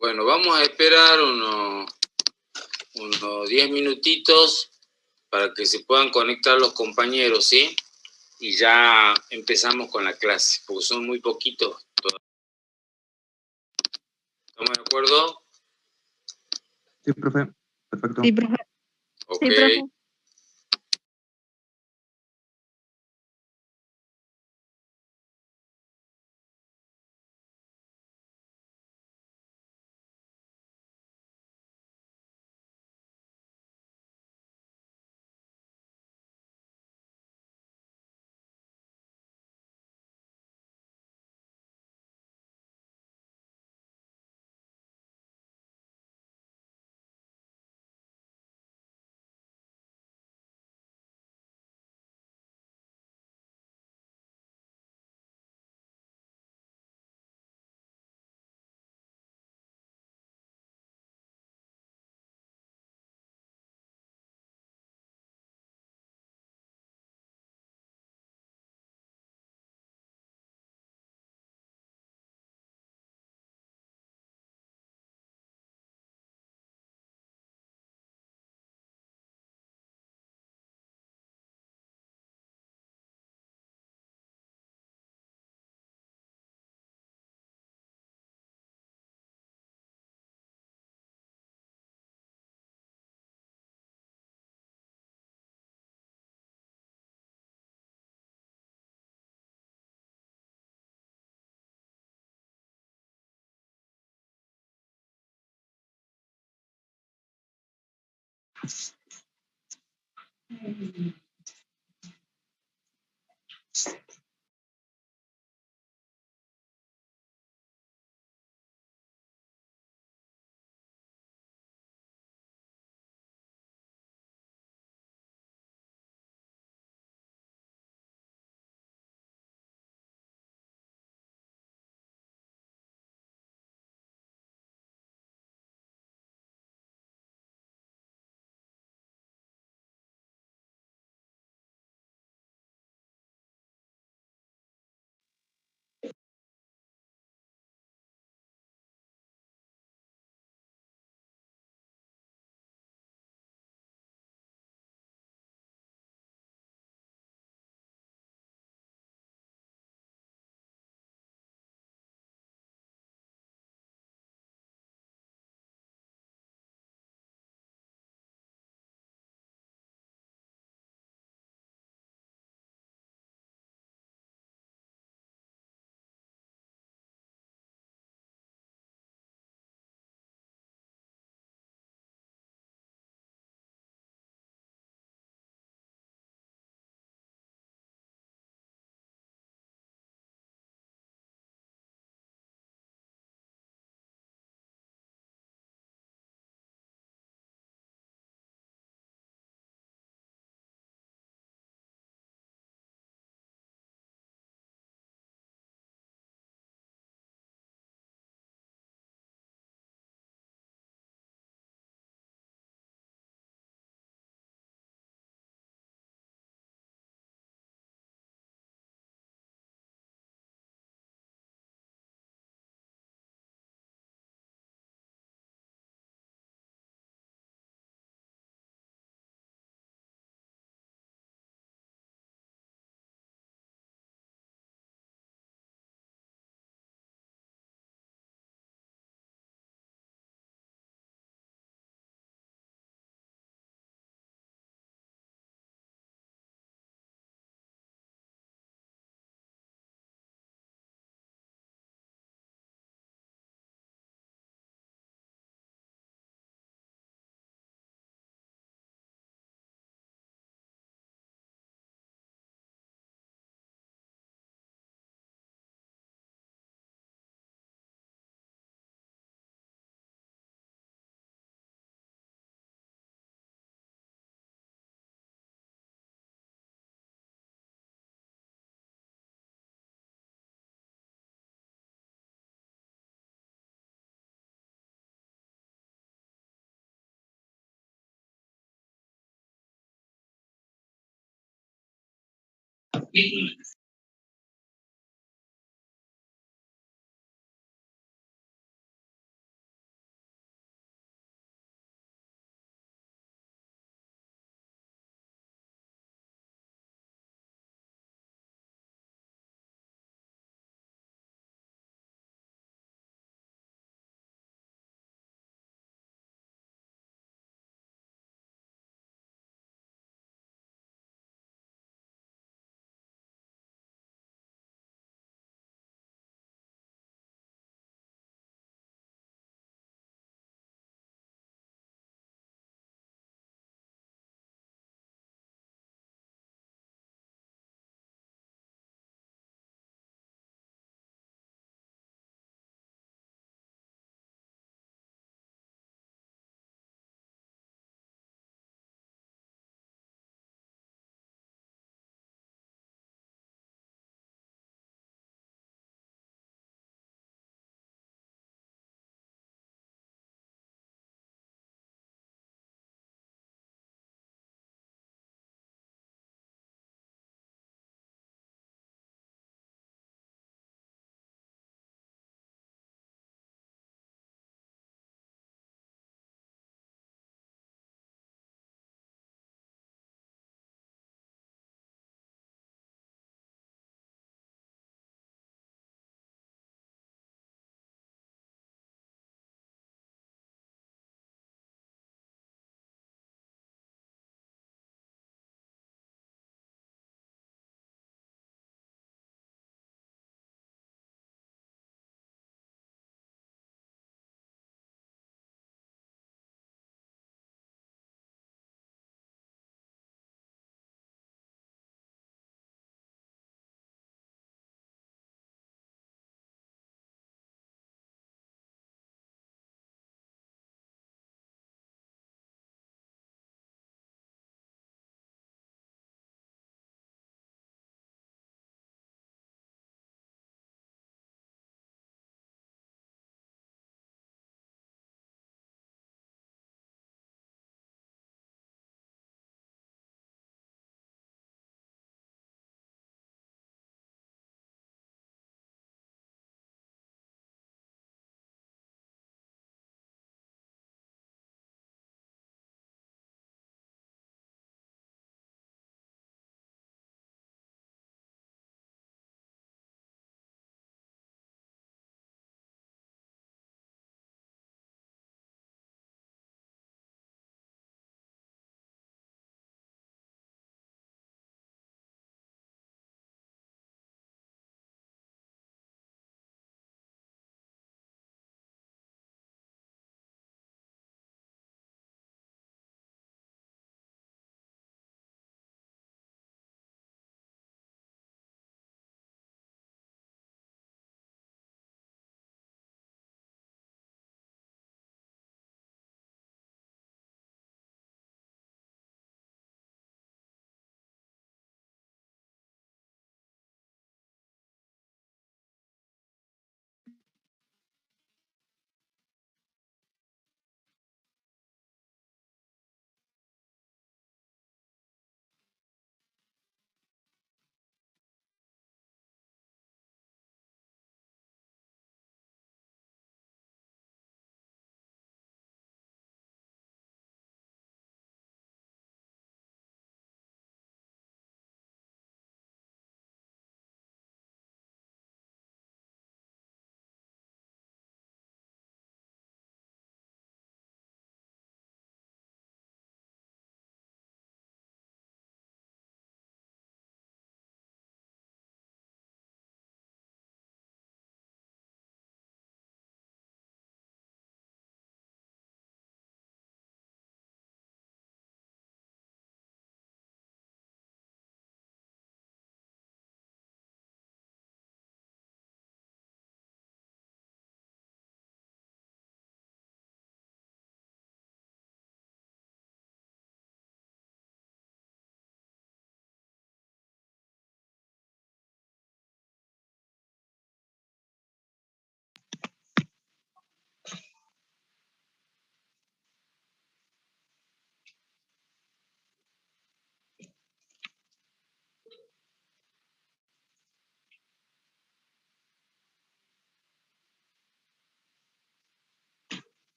Bueno, vamos a esperar unos 10 minutitos para que se puedan conectar los compañeros, ¿sí? Y ya empezamos con la clase, porque son muy poquitos todavía. ¿Estamos de acuerdo? Sí, profe. Perfecto. Sí, profe. Ok. Sí, profe.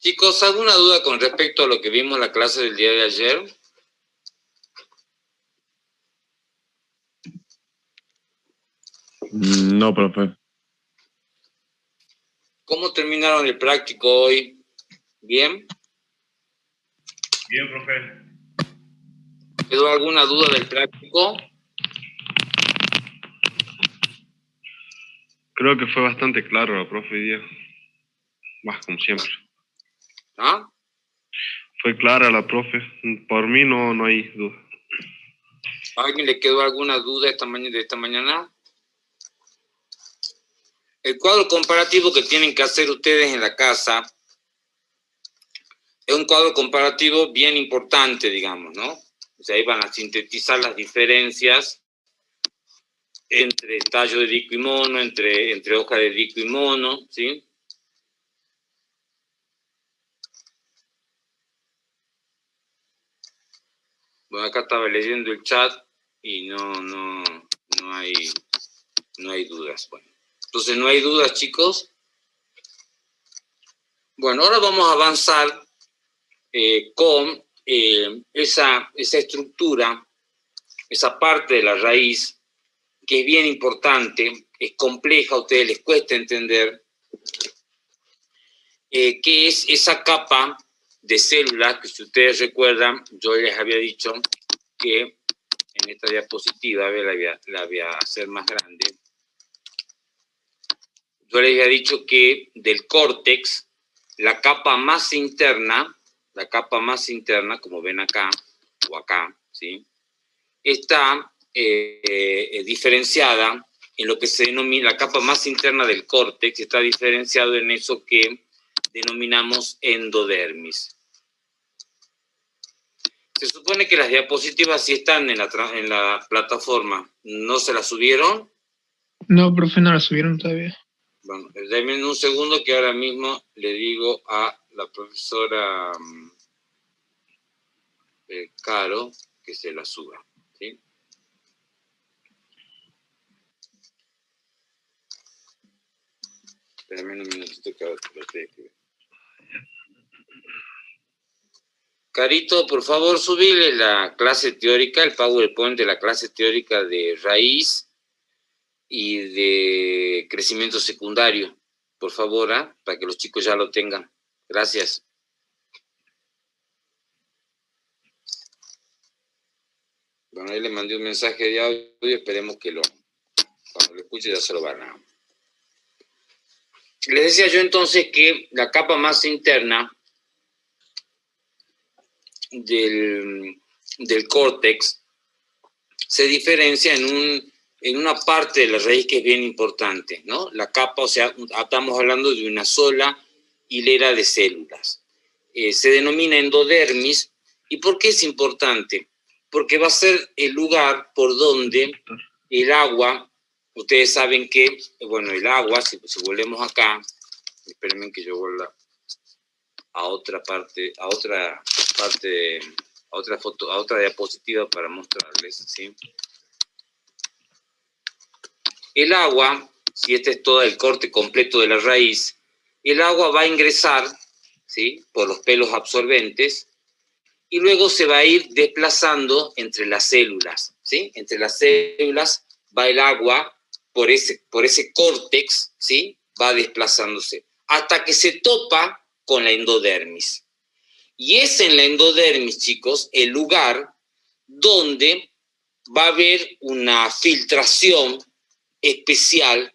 Chicos, ¿alguna duda con respecto a lo que vimos en la clase del día de ayer? No, profe. ¿Cómo terminaron el práctico hoy? ¿Bien? Bien, profe. ¿Quedó alguna duda del práctico? Creo que fue bastante claro la profe hoy día. Más como siempre. ¿Ah? Fue clara la profe. Por mí no hay duda. ¿A alguien le quedó alguna duda de esta mañana? El cuadro comparativo que tienen que hacer ustedes en la casa es un cuadro comparativo bien importante, digamos, ¿no? O sea, ahí van a sintetizar las diferencias entre tallo de dico y mono, entre hoja de dico y mono, ¿sí? Bueno, acá estaba leyendo el chat y no hay dudas. Bueno, entonces no hay dudas, chicos. Bueno, ahora vamos a avanzar con esa estructura, esa parte de la raíz, que es bien importante, es compleja, a ustedes les cuesta entender, que es esa capa de células que, si ustedes recuerdan, yo les había dicho que en esta diapositiva, a ver, la voy a hacer más grande. Yo les había dicho que del córtex, la capa más interna, como ven acá, o acá, ¿sí? Está diferenciada en lo que se denomina, la capa más interna del córtex, está diferenciado en eso que denominamos endodermis. Se supone que las diapositivas sí están en la plataforma. ¿No se las subieron? No, profe, no la subieron todavía. Bueno, denme un segundo que ahora mismo le digo a la profesora Caro que se la suba, ¿sí? Espérame un minutito que ahora lo estoy escribiendo. Carito, por favor, subile la clase teórica, el PowerPoint de la clase teórica de raíz y de crecimiento secundario. Por favor, para que los chicos ya lo tengan. Gracias. Bueno, ahí le mandé un mensaje de audio, esperemos que cuando lo escuche ya se lo van a... Les decía yo entonces que la capa más interna del córtex se diferencia en una parte de la raíz que es bien importante, ¿no? La capa, o sea, estamos hablando de una sola hilera de células. Se denomina endodermis. ¿Y por qué es importante? Porque va a ser el lugar por donde el agua, ustedes saben que, bueno, el agua, si volvemos acá, espérenme que yo vuelva a otra diapositiva para mostrarles, ¿sí? El agua, si este es todo el corte completo de la raíz, el agua va a ingresar, ¿sí?, por los pelos absorbentes y luego se va a ir desplazando entre las células, ¿sí? Entre las células va el agua por ese córtex, ¿sí? Va desplazándose hasta que se topa con la endodermis. Y es en la endodermis, chicos, el lugar donde va a haber una filtración especial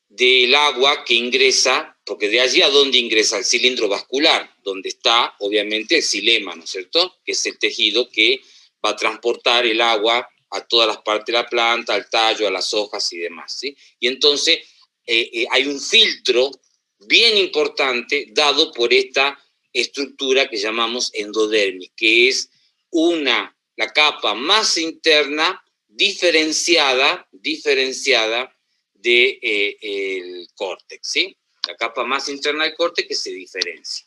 del agua que ingresa, porque de allí a dónde ingresa el cilindro vascular, donde está obviamente el xilema, ¿no es cierto?, que es el tejido que va a transportar el agua a todas las partes de la planta, al tallo, a las hojas y demás, ¿sí? Y entonces hay un filtro bien importante dado por esta estructura que llamamos endodermis, que es la capa más interna diferenciada del córtex, ¿sí? La capa más interna del córtex que se diferencia.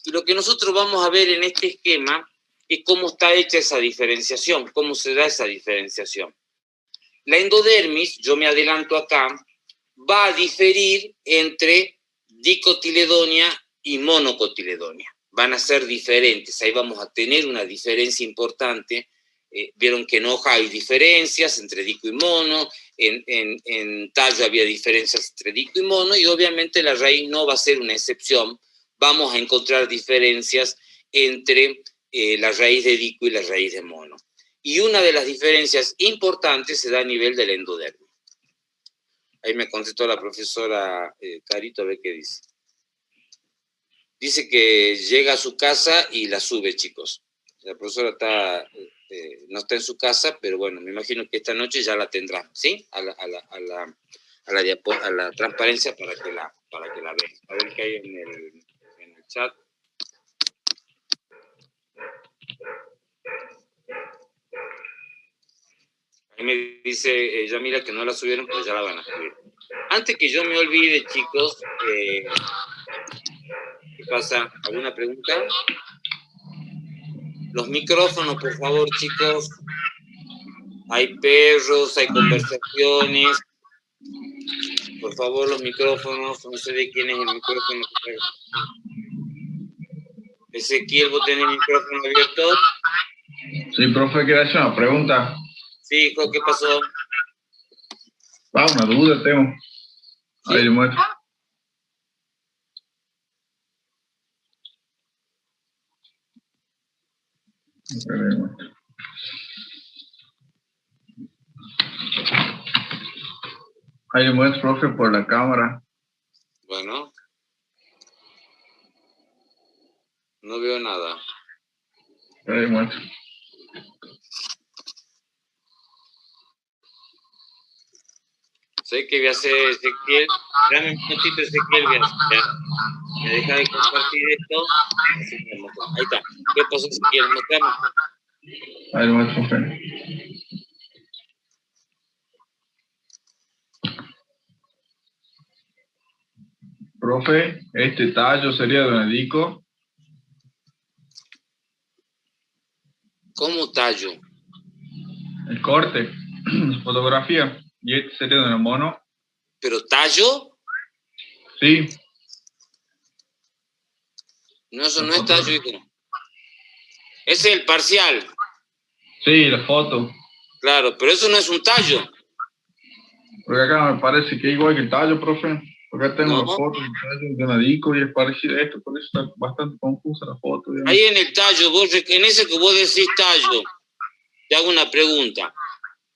Y lo que nosotros vamos a ver en este esquema es cómo está hecha esa diferenciación, cómo se da esa diferenciación. La endodermis, yo me adelanto acá, va a diferir entre dicotiledonia y monocotiledonia. Van a ser diferentes, ahí vamos a tener una diferencia importante. Vieron que en hoja hay diferencias entre dico y mono, en tallo había diferencias entre dico y mono, y obviamente la raíz no va a ser una excepción. Vamos a encontrar diferencias entre la raíz de dico y la raíz de mono. Y una de las diferencias importantes se da a nivel del endodermo. Ahí me contestó la profesora Carito, a ver qué dice. Dice que llega a su casa y la sube, chicos. La profesora no está en su casa, pero bueno, me imagino que esta noche ya la tendrá, ¿sí? A la transparencia para que la vean. A ver qué hay en el chat. Ahí me dice Yamila que no la subieron, pero ya la van a subir. Antes que yo me olvide, chicos, ¿qué pasa? ¿Alguna pregunta? Los micrófonos, por favor, chicos. Hay perros, hay conversaciones. Por favor, los micrófonos. No sé de quién es el micrófono. Ezequiel, ¿vos tenés el micrófono abierto? Sí, profe, quiero hacer una pregunta. Sí, hijo, ¿qué pasó? Una duda tengo. Ahí le muestro. Ahí le muestro, profe, por la cámara. Bueno. No veo nada. Ahí le muestro. Sé que voy a hacer Ezequiel. Dame un momentito, Ezequiel. Me deja de compartir esto. Ahí está. ¿Qué pasó, Ezequiel? Mostrame. Ahí le muestro, profe. Profe, este tallo sería de un dico. ¿Cómo tallo? El corte, fotografía. Y este sería de un mono. ¿Pero tallo? Sí. No, eso no es tallo, hijo. Ese es el parcial. Sí, la foto. Claro, pero eso no es un tallo. Porque acá me parece que es igual que el tallo, profe. Porque acá tengo No. la foto del tallo de un dico y es parecido a esto, por eso está bastante confusa la foto. Digamos. Ahí en el tallo, en ese que vos decís tallo, te hago una pregunta.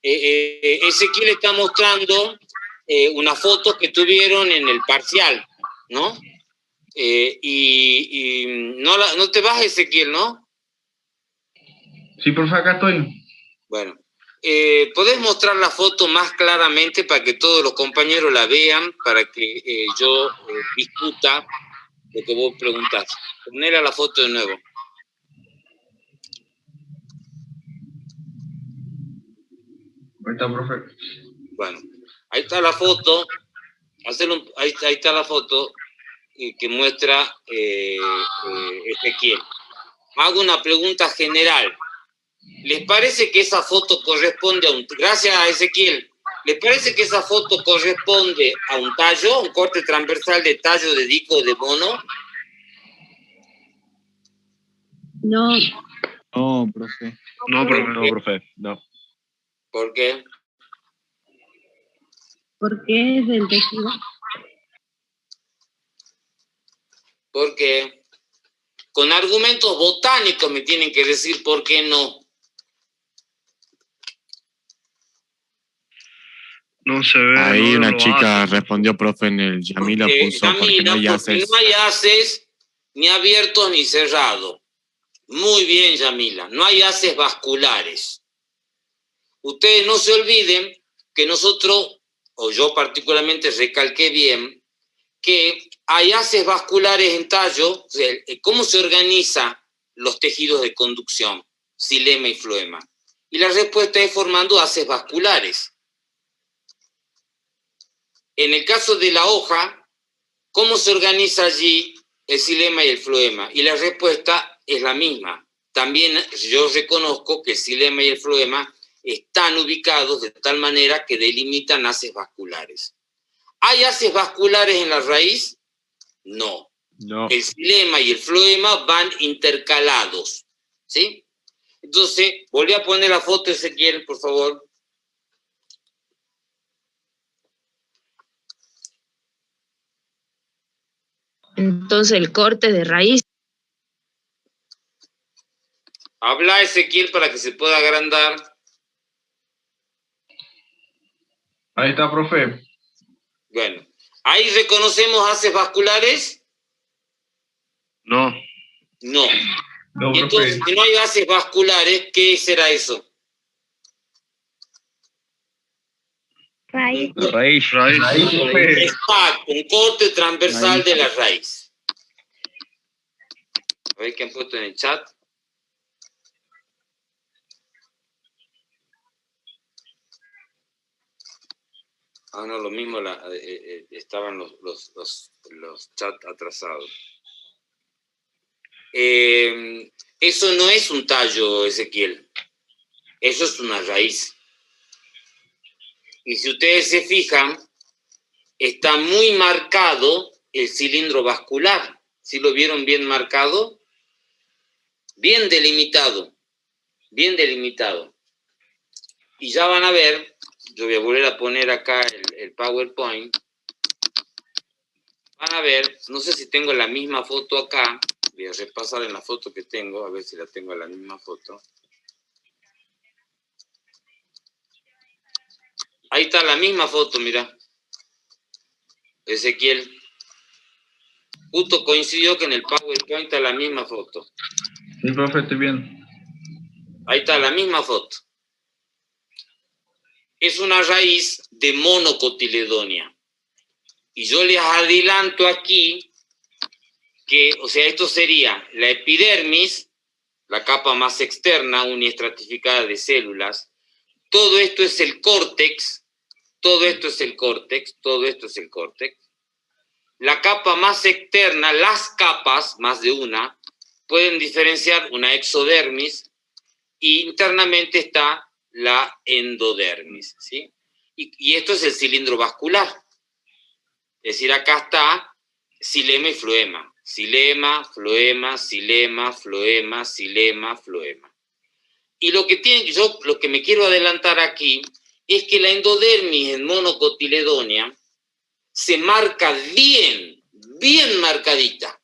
Ezequiel está mostrando una foto que tuvieron en el parcial, ¿no? No te vas, Ezequiel, ¿no? Sí, profe, acá estoy. Bueno, ¿podés mostrar la foto más claramente para que todos los compañeros la vean, para que yo discuta lo que vos preguntás? Poner a la foto de nuevo. Ahí está, profe. Bueno, ahí está la foto. Ahí está la foto que muestra Ezequiel. Hago una pregunta general. ¿Les parece que esa foto corresponde a un... Gracias a Ezequiel. ¿Les parece que esa foto corresponde a un tallo, un corte transversal de tallo de dico o de mono? No. No, profe. No, profe. No. ¿Por qué? ¿Por qué es del tejido? Porque con argumentos botánicos me tienen que decir por qué no. No se ve. Ahí no una lo chica hace. respondió, profe, en el Yamila puso porque no hay haces. No hay haces ni abiertos ni cerrados. Muy bien, Yamila. No hay haces vasculares. Ustedes no se olviden que nosotros, o yo particularmente recalqué bien, que hay haces vasculares en tallo. O sea, ¿cómo se organizan los tejidos de conducción? Xilema y floema. Y la respuesta es formando haces vasculares. En el caso de la hoja, ¿cómo se organiza allí el xilema y el floema? Y la respuesta es la misma. También yo reconozco que el xilema y el floema están ubicados de tal manera que delimitan haces vasculares. ¿Hay haces vasculares en la raíz? No. No. El xilema y el floema van intercalados, ¿sí? Entonces, volví a poner la foto, Ezequiel, por favor. Entonces el corte de raíz. Habla, Ezequiel, para que se pueda agrandar. Ahí está, profe. Bueno, ¿ahí reconocemos haces vasculares? No. No. No, Y entonces, profe. si no hay haces vasculares, ¿qué será eso? Raíz. Raíz. Ahí, profe. Exacto, un corte transversal Raíz. de la raíz. A ver qué han puesto en el chat. Ah, no, lo mismo, estaban los chats atrasados. Eso no es un tallo, Ezequiel. Eso es una raíz. Y si ustedes se fijan, está muy marcado el cilindro vascular. ¿Sí lo vieron bien marcado? Bien delimitado. Bien delimitado. Y ya van a ver, yo voy a volver a poner acá el PowerPoint. Van a ver, no sé si tengo la misma foto acá. Voy a repasar en la foto que tengo, a ver si la tengo en la misma foto. Ahí está la misma foto, mira. Ezequiel. Justo coincidió que en el PowerPoint está la misma foto. Sí, profe, estoy bien. Ahí está la misma foto. Es una raíz de monocotiledonia. Y yo les adelanto aquí que, o sea, esto sería la epidermis, la capa más externa, uniestratificada de células. Todo esto es el córtex, todo esto es el córtex, todo esto es el córtex. La capa más externa, las capas, más de una, pueden diferenciar una exodermis y internamente está la endodermis, ¿sí? Y esto es el cilindro vascular. Es decir, acá está xilema y floema. Xilema, floema, xilema, floema, xilema, floema. Y lo que me quiero adelantar aquí es que la endodermis en monocotiledonia se marca bien, bien marcadita.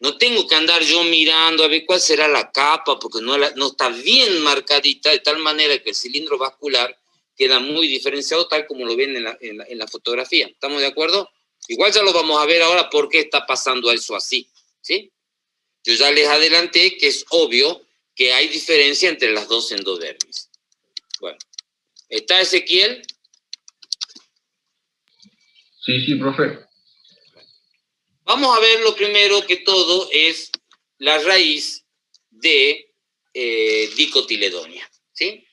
No tengo que andar yo mirando a ver cuál será la capa, porque no está bien marcadita, de tal manera que el cilindro vascular queda muy diferenciado, tal como lo ven en la fotografía. ¿Estamos de acuerdo? Igual ya lo vamos a ver ahora por qué está pasando eso así, ¿sí? Yo ya les adelanté que es obvio que hay diferencia entre las dos endodermis. Bueno, ¿está Ezequiel? Sí, profe. Vamos a ver lo primero que todo es la raíz de dicotiledonia, ¿sí?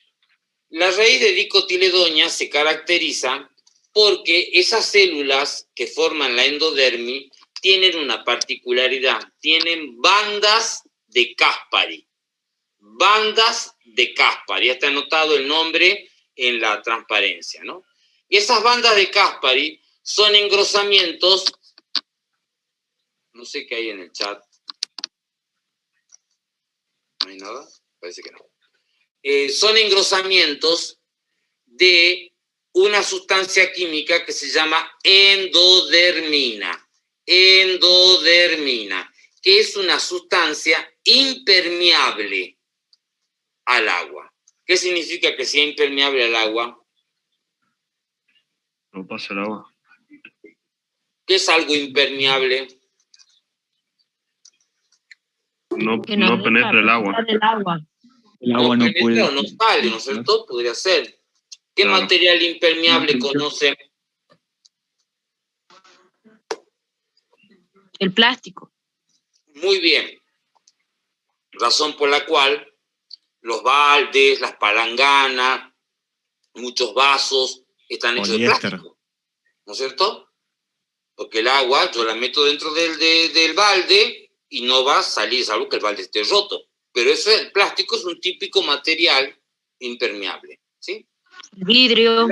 La raíz de dicotiledonia se caracteriza porque esas células que forman la endodermis tienen una particularidad, tienen bandas de Caspary. Bandas de Caspary, ya está anotado el nombre en la transparencia, ¿no? Y esas bandas de Caspary son engrosamientos. No sé qué hay en el chat. ¿No hay nada? Parece que no. Son engrosamientos de una sustancia química que se llama endodermina. Endodermina, que es una sustancia impermeable al agua. ¿Qué significa que sea impermeable al agua? No pasa el agua. ¿Qué es algo impermeable? No, Que no penetra el agua. El agua. El agua no penetra puede. o no sale, ¿no es cierto? Podría ser. ¿Qué Claro. material impermeable conocen? El plástico. Muy bien. Razón por la cual los baldes, las palanganas, muchos vasos están hechos de Poliéster. plástico, ¿no es cierto? Porque el agua yo la meto dentro del balde y no va a salir, salvo que el balde esté roto. Pero el plástico es un típico material impermeable, ¿sí? Vidrio.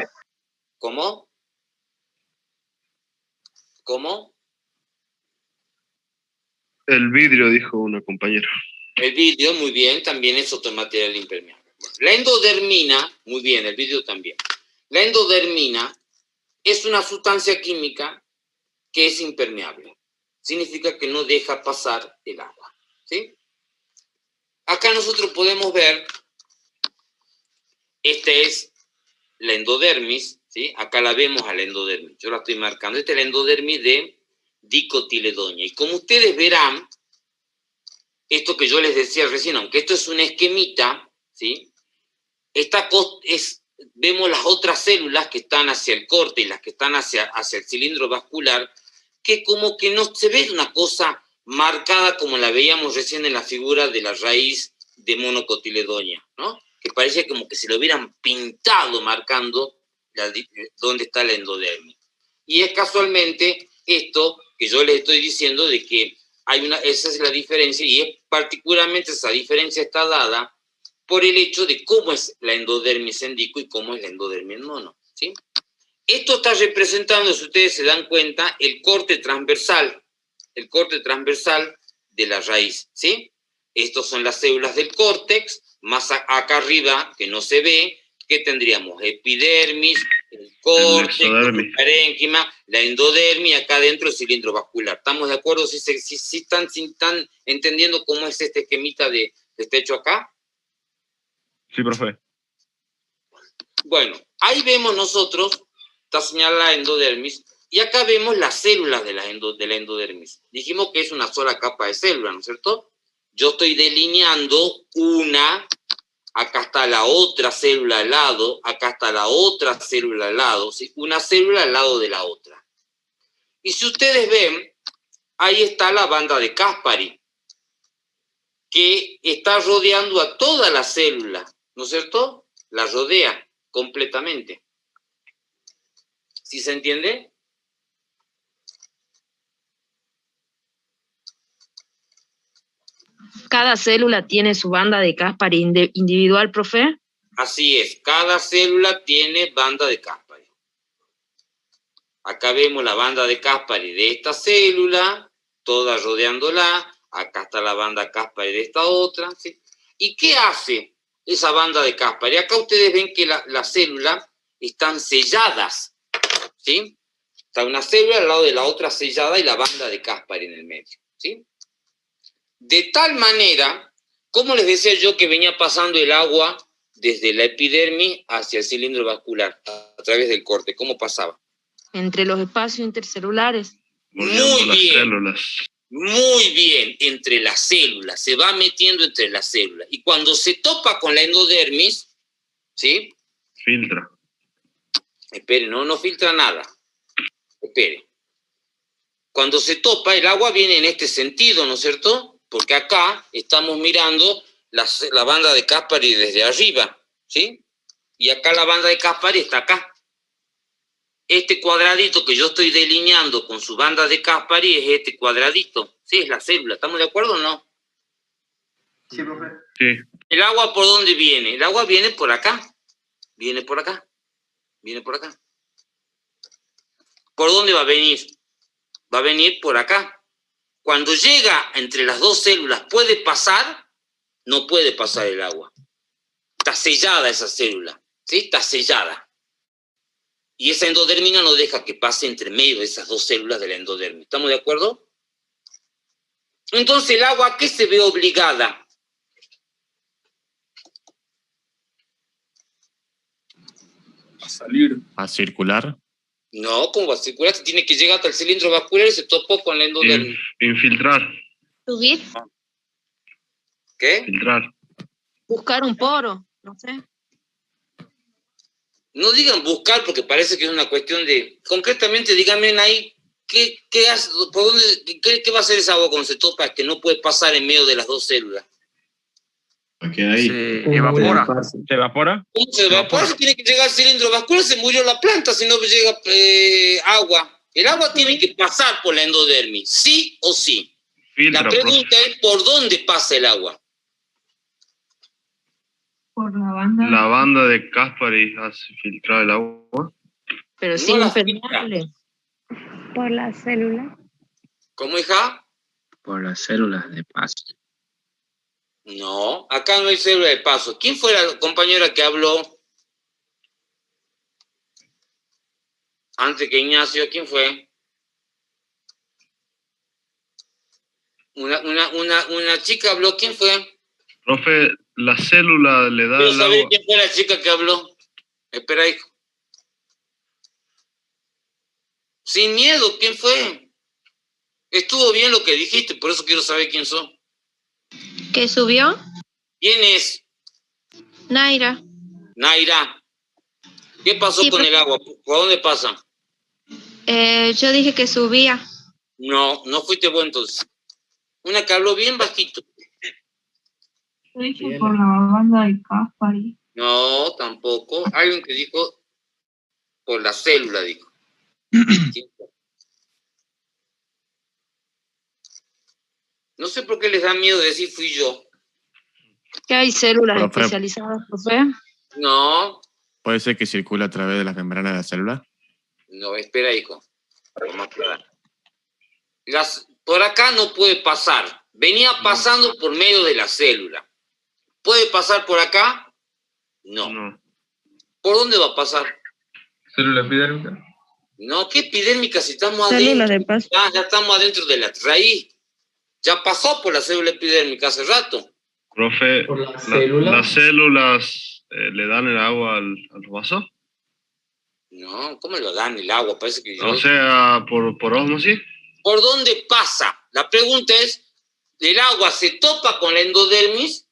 ¿Cómo? ¿Cómo? El vidrio, dijo una compañera. El vidrio, muy bien, también es otro material impermeable. La endodermina, muy bien, el vidrio también. La endodermina es una sustancia química que es impermeable. Significa que no deja pasar el agua, ¿sí? Acá nosotros podemos ver, esta es la endodermis, ¿sí? Acá la vemos a la endodermis, yo la estoy marcando. Esta es la endodermis de dicotiledonea. Y como ustedes verán, esto que yo les decía recién, aunque esto es una esquemita, ¿sí? Vemos las otras células que están hacia el corte y las que están hacia el cilindro vascular, que como que no se ve una cosa marcada como la veíamos recién en la figura de la raíz de monocotiledonea, ¿no? Que parece como que se lo hubieran pintado marcando dónde está la endodermis. Y es casualmente esto que yo les estoy diciendo de que esa es la diferencia, y es particularmente esa diferencia está dada por el hecho de cómo es la endodermis en dico y cómo es la endodermis en mono, ¿sí? Esto está representando, si ustedes se dan cuenta, el corte transversal de la raíz, ¿sí? Estos son las células del córtex, más acá arriba, que no se ve, ¿qué tendríamos? Epidermis, el córtex, el parénquima, la endodermis, acá dentro el cilindro vascular. ¿Estamos de acuerdo? ¿Sí están entendiendo cómo es este esquemita de este hecho acá? Sí, profe. Bueno, ahí vemos nosotros, está señalada la endodermis, y acá vemos las células de la endodermis. Dijimos que es una sola capa de célula, ¿no es cierto? Yo estoy delineando una, acá está la otra célula al lado, acá está la otra célula al lado, ¿sí? Una célula al lado de la otra. Y si ustedes ven, ahí está la banda de Caspary, que está rodeando a toda la célula, ¿no es cierto? La rodea completamente. ¿Sí se entiende? ¿Cada célula tiene su banda de Caspary individual, profe? Así es, cada célula tiene banda de Caspary. Acá vemos la banda de Caspary de esta célula, toda rodeándola. Acá está la banda Caspary de esta otra, ¿sí? ¿Y qué hace esa banda de Caspary? Acá ustedes ven que las células están selladas, ¿sí? Está una célula al lado de la otra sellada y la banda de Caspary en el medio, ¿sí? De tal manera, como les decía yo, que venía pasando el agua desde la epidermis hacia el cilindro vascular, a través del corte. ¿Cómo pasaba? Entre los espacios intercelulares. Muy bien. Células. Muy bien, entre las células, se va metiendo entre las células. Y cuando se topa con la endodermis, ¿sí? Filtra. Espere, no filtra nada. Espere. Cuando se topa, el agua viene en este sentido, ¿no es cierto? Porque acá estamos mirando la banda de Caspary desde arriba, ¿sí? Y acá la banda de Caspary está acá. Este cuadradito que yo estoy delineando con su banda de Caspary es este cuadradito. Sí, es la célula. ¿Estamos de acuerdo o no? Sí, profe. Sí. ¿El agua por dónde viene? El agua viene por acá. Viene por acá. Viene por acá. ¿Por dónde va a venir? Va a venir por acá. Cuando llega entre las dos células, ¿puede pasar? No puede pasar el agua. Está sellada esa célula. ¿Sí? Está sellada. Y esa endodermina no deja que pase entre medio de esas dos células de la endodermis. ¿Estamos de acuerdo? Entonces, ¿el agua a qué se ve obligada? A salir. A circular. No, ¿cómo va a circular? Tiene que llegar hasta el cilindro vascular y se topó con la endodermis. Infiltrar. Subir. ¿Qué? Filtrar. Buscar un poro, no sé. No digan buscar porque parece que es una cuestión de... Concretamente, díganme ahí, ¿qué va a hacer esa agua cuando se topa que no puede pasar en medio de las dos células? Se evapora. ¿Se evapora? ¿Cómo se evapora? Si tiene que llegar al cilindro vascular, se murió la planta si no llega agua. El agua tiene que pasar por la endodermis, ¿sí o sí? Filtra, La pregunta es, ¿por dónde pasa el agua? Por la banda. La banda de Caspary hace filtrar el agua. Pero No sin la impermeable. Por la célula. ¿Cómo, hija? Por las células de paso. No, acá no hay célula de paso. ¿Quién fue la compañera que habló antes que Ignacio? ¿Quién fue? Una chica habló. ¿Quién fue? Profe, la célula le da Quiero el saber agua. quién fue la chica que habló. Espera, hijo. Sin miedo, ¿quién fue? Estuvo bien lo que dijiste, por eso quiero saber quién son. ¿Qué subió? ¿Quién es? Naira. Naira. ¿Qué pasó Sí, con el agua? ¿Por dónde pasa? Yo dije que subía. No, no fuiste vos entonces. Una que habló bien bajito. Yo dije por la banda de Caspari. No, tampoco. Alguien que dijo por la célula, dijo. No sé por qué les da miedo decir fui yo. ¿Que hay células Profe. especializadas, profe? No, ¿Puede ser que circule a través de las membranas de la célula? no, espera, hijo. Vamos a aclarar. Por acá no puede pasar. Venía pasando por medio de la célula. ¿Puede pasar por acá? No. No. ¿Por dónde va a pasar? Célula epidérmica. No, ¿qué epidérmica si estamos Células adentro? de paso. Ya estamos adentro de la raíz. Ya pasó por la célula epidérmica hace rato. Profe, ¿Por las células? ¿las células le dan el agua al vaso? No, ¿cómo lo dan el agua? Parece que yo... O sea, por osmosis. ¿Por dónde pasa? La pregunta es, ¿el agua se topa con la endodermis?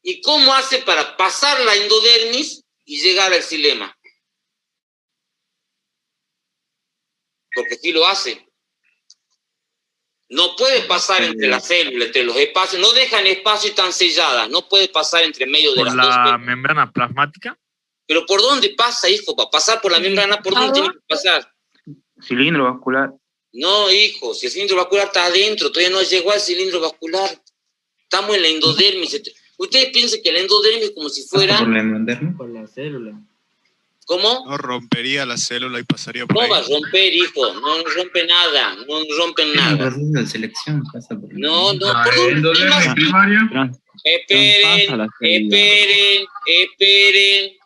¿Y cómo hace para pasar la endodermis y llegar al xilema? Porque sí lo hace. No puede pasar entre las células, entre los espacios. No dejan espacio y están selladas. No puede pasar entre medio de ¿Por las dos la células. membrana plasmática? ¿Pero por dónde pasa, hijo? Para pasar por la membrana, ¿por dónde tiene que pasar? Cilindro vascular. No, hijo, si el cilindro vascular está adentro, todavía no llegó al cilindro vascular. Estamos en la endodermis. Ustedes piensan que la endodermis es como si fuera... ¿Por la endodermis? Por la célula. ¿Cómo? No rompería la célula y pasaría por No ahí. va a romper, hijo. No rompe nada. No rompen nada. De selección pasa por No, no. La ¿Por dónde? endodermis primaria. Esperen.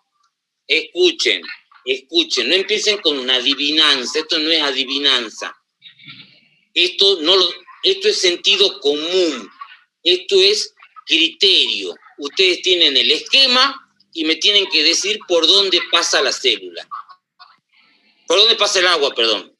Escuchen. No empiecen con una adivinanza. Esto no es adivinanza. Esto es sentido común. Esto es criterio. Ustedes tienen el esquema y me tienen que decir por dónde pasa la célula. ¿Por dónde pasa el agua, perdón?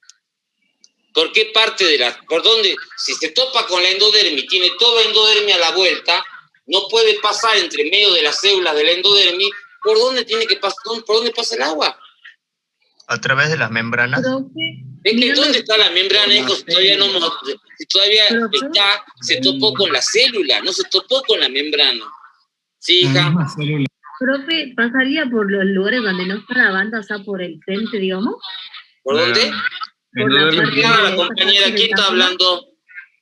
¿Por qué parte de la... ¿Por dónde? Si se topa con la endodermis, tiene toda endodermis a la vuelta, no puede pasar entre medio de las células de la endodermis. ¿Por dónde tiene que pasar? ¿Por dónde pasa el agua? A través de las membranas. Es que ¿dónde está la membrana, hijo? Si todavía está, se topó con la célula, no se topó con la membrana. Sí, hija. Profe, ¿pasaría por los lugares donde no está la banda, o sea, por el frente, digamos? ¿Por dónde? Por la Endodermis parte Ah, de- la compañera, ¿quién está hablando?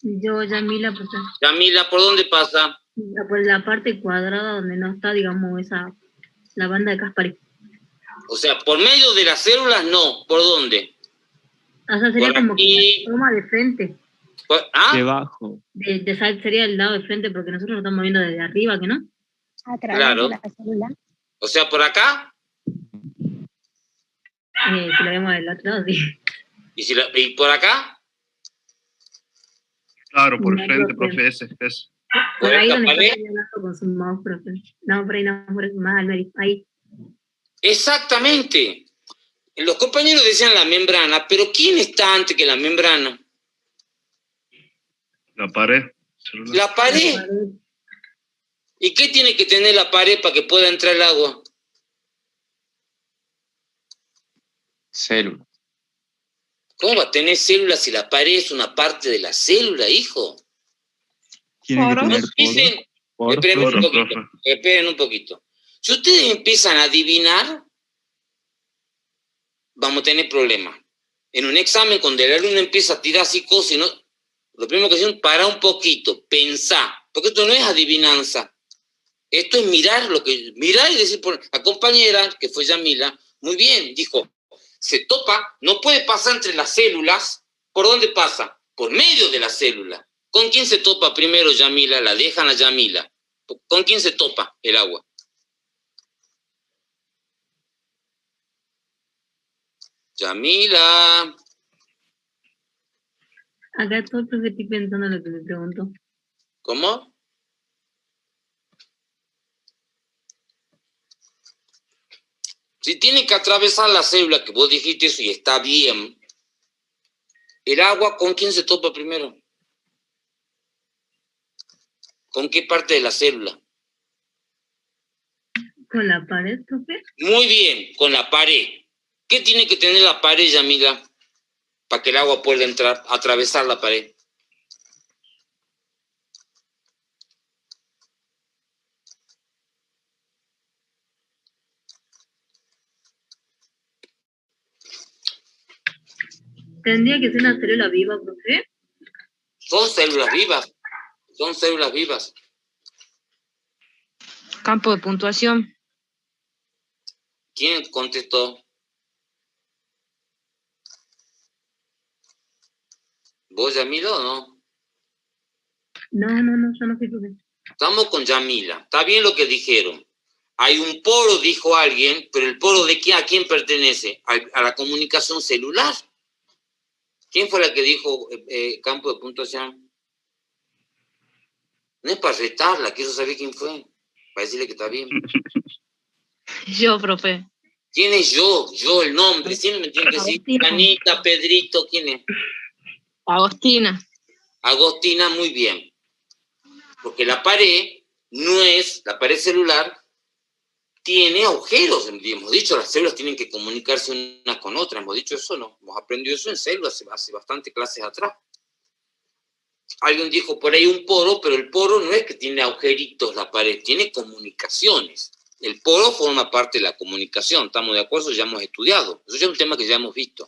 Yo, Yamila, pues, Yamila, ¿por dónde pasa? por la parte cuadrada donde no está, digamos, la banda de Caspari. O sea, por medio de las células, no. ¿Por dónde? O sea, sería Por como aquí. que la toma de frente. ¿Ah? Debajo. Sería el lado de frente, porque nosotros lo estamos viendo desde arriba, ¿que no? A través Claro. de la célula. O sea, por acá. Si lo vemos del otro lado, sí. ¿Y por acá? Claro, por No, el frente, profe. profe, ese. Por ¿Por ahí esta donde está pared? hablando con su mouse, profe. No, por ahí no, más al medio. Ahí. Exactamente. Los compañeros decían la membrana, pero ¿quién está antes que la membrana? La pared. celular. La pared. ¿Y qué tiene que tener la pared para que pueda entrar el agua? Célula. ¿Cómo va a tener células si la pared es una parte de la célula, hijo? Tiene que Poros. tener Dicen, poros. esperen un Poros, poquito, profe. esperen un poquito. Si ustedes empiezan a adivinar, vamos a tener problemas. En un examen, cuando el alumno empieza a tirar así cosas, ¿no? Lo primero que hacen, para un poquito, pensar, porque esto no es adivinanza. Esto es mirar mirar y decir, la compañera, que fue Yamila, muy bien, dijo, se topa, no puede pasar entre las células. ¿Por dónde pasa? Por medio de la célula. ¿Con quién se topa primero Yamila? La dejan a Yamila. ¿Con quién se topa el agua? Yamila. Acá estoy, profe, estoy pensando en lo que me preguntó. ¿Cómo? Si tiene que atravesar la célula, que vos dijiste eso y está bien, el agua, ¿con quién se topa primero? ¿Con qué parte de la célula? ¿Con la pared, profe? Muy bien, con la pared. ¿Qué tiene que tener la pared, Yamila, para que el agua pueda entrar, atravesar la pared? ¿Tendría que ser una célula viva, profe? Son células vivas. Son células vivas. Campo de puntuación. ¿Quién contestó? ¿Vos, Yamila, o no? No, yo no fui, profe. Estamos con Yamila. Está bien lo que dijeron. Hay un poro, dijo alguien, pero ¿el poro de qué? ¿A quién pertenece? A la comunicación celular. ¿Quién fue la que dijo campo de puntuación? No es para retarla, quiero saber quién fue. Para decirle que está bien. Yo, profe. ¿Quién es yo? Yo, el nombre. ¿Sí me tiene que decir? Agostina. Anita, Pedrito, ¿quién es? Agostina. Agostina, muy bien. Porque la pared no es, la pared celular tiene agujeros, hemos dicho, las células tienen que comunicarse unas con otras, hemos dicho eso, ¿no? Hemos aprendido eso en células hace bastante clases atrás. Alguien dijo por ahí un poro, pero el poro no es que tiene agujeritos la pared, tiene comunicaciones. El poro forma parte de la comunicación, ¿estamos de acuerdo? Ya hemos estudiado, eso ya es un tema que ya hemos visto.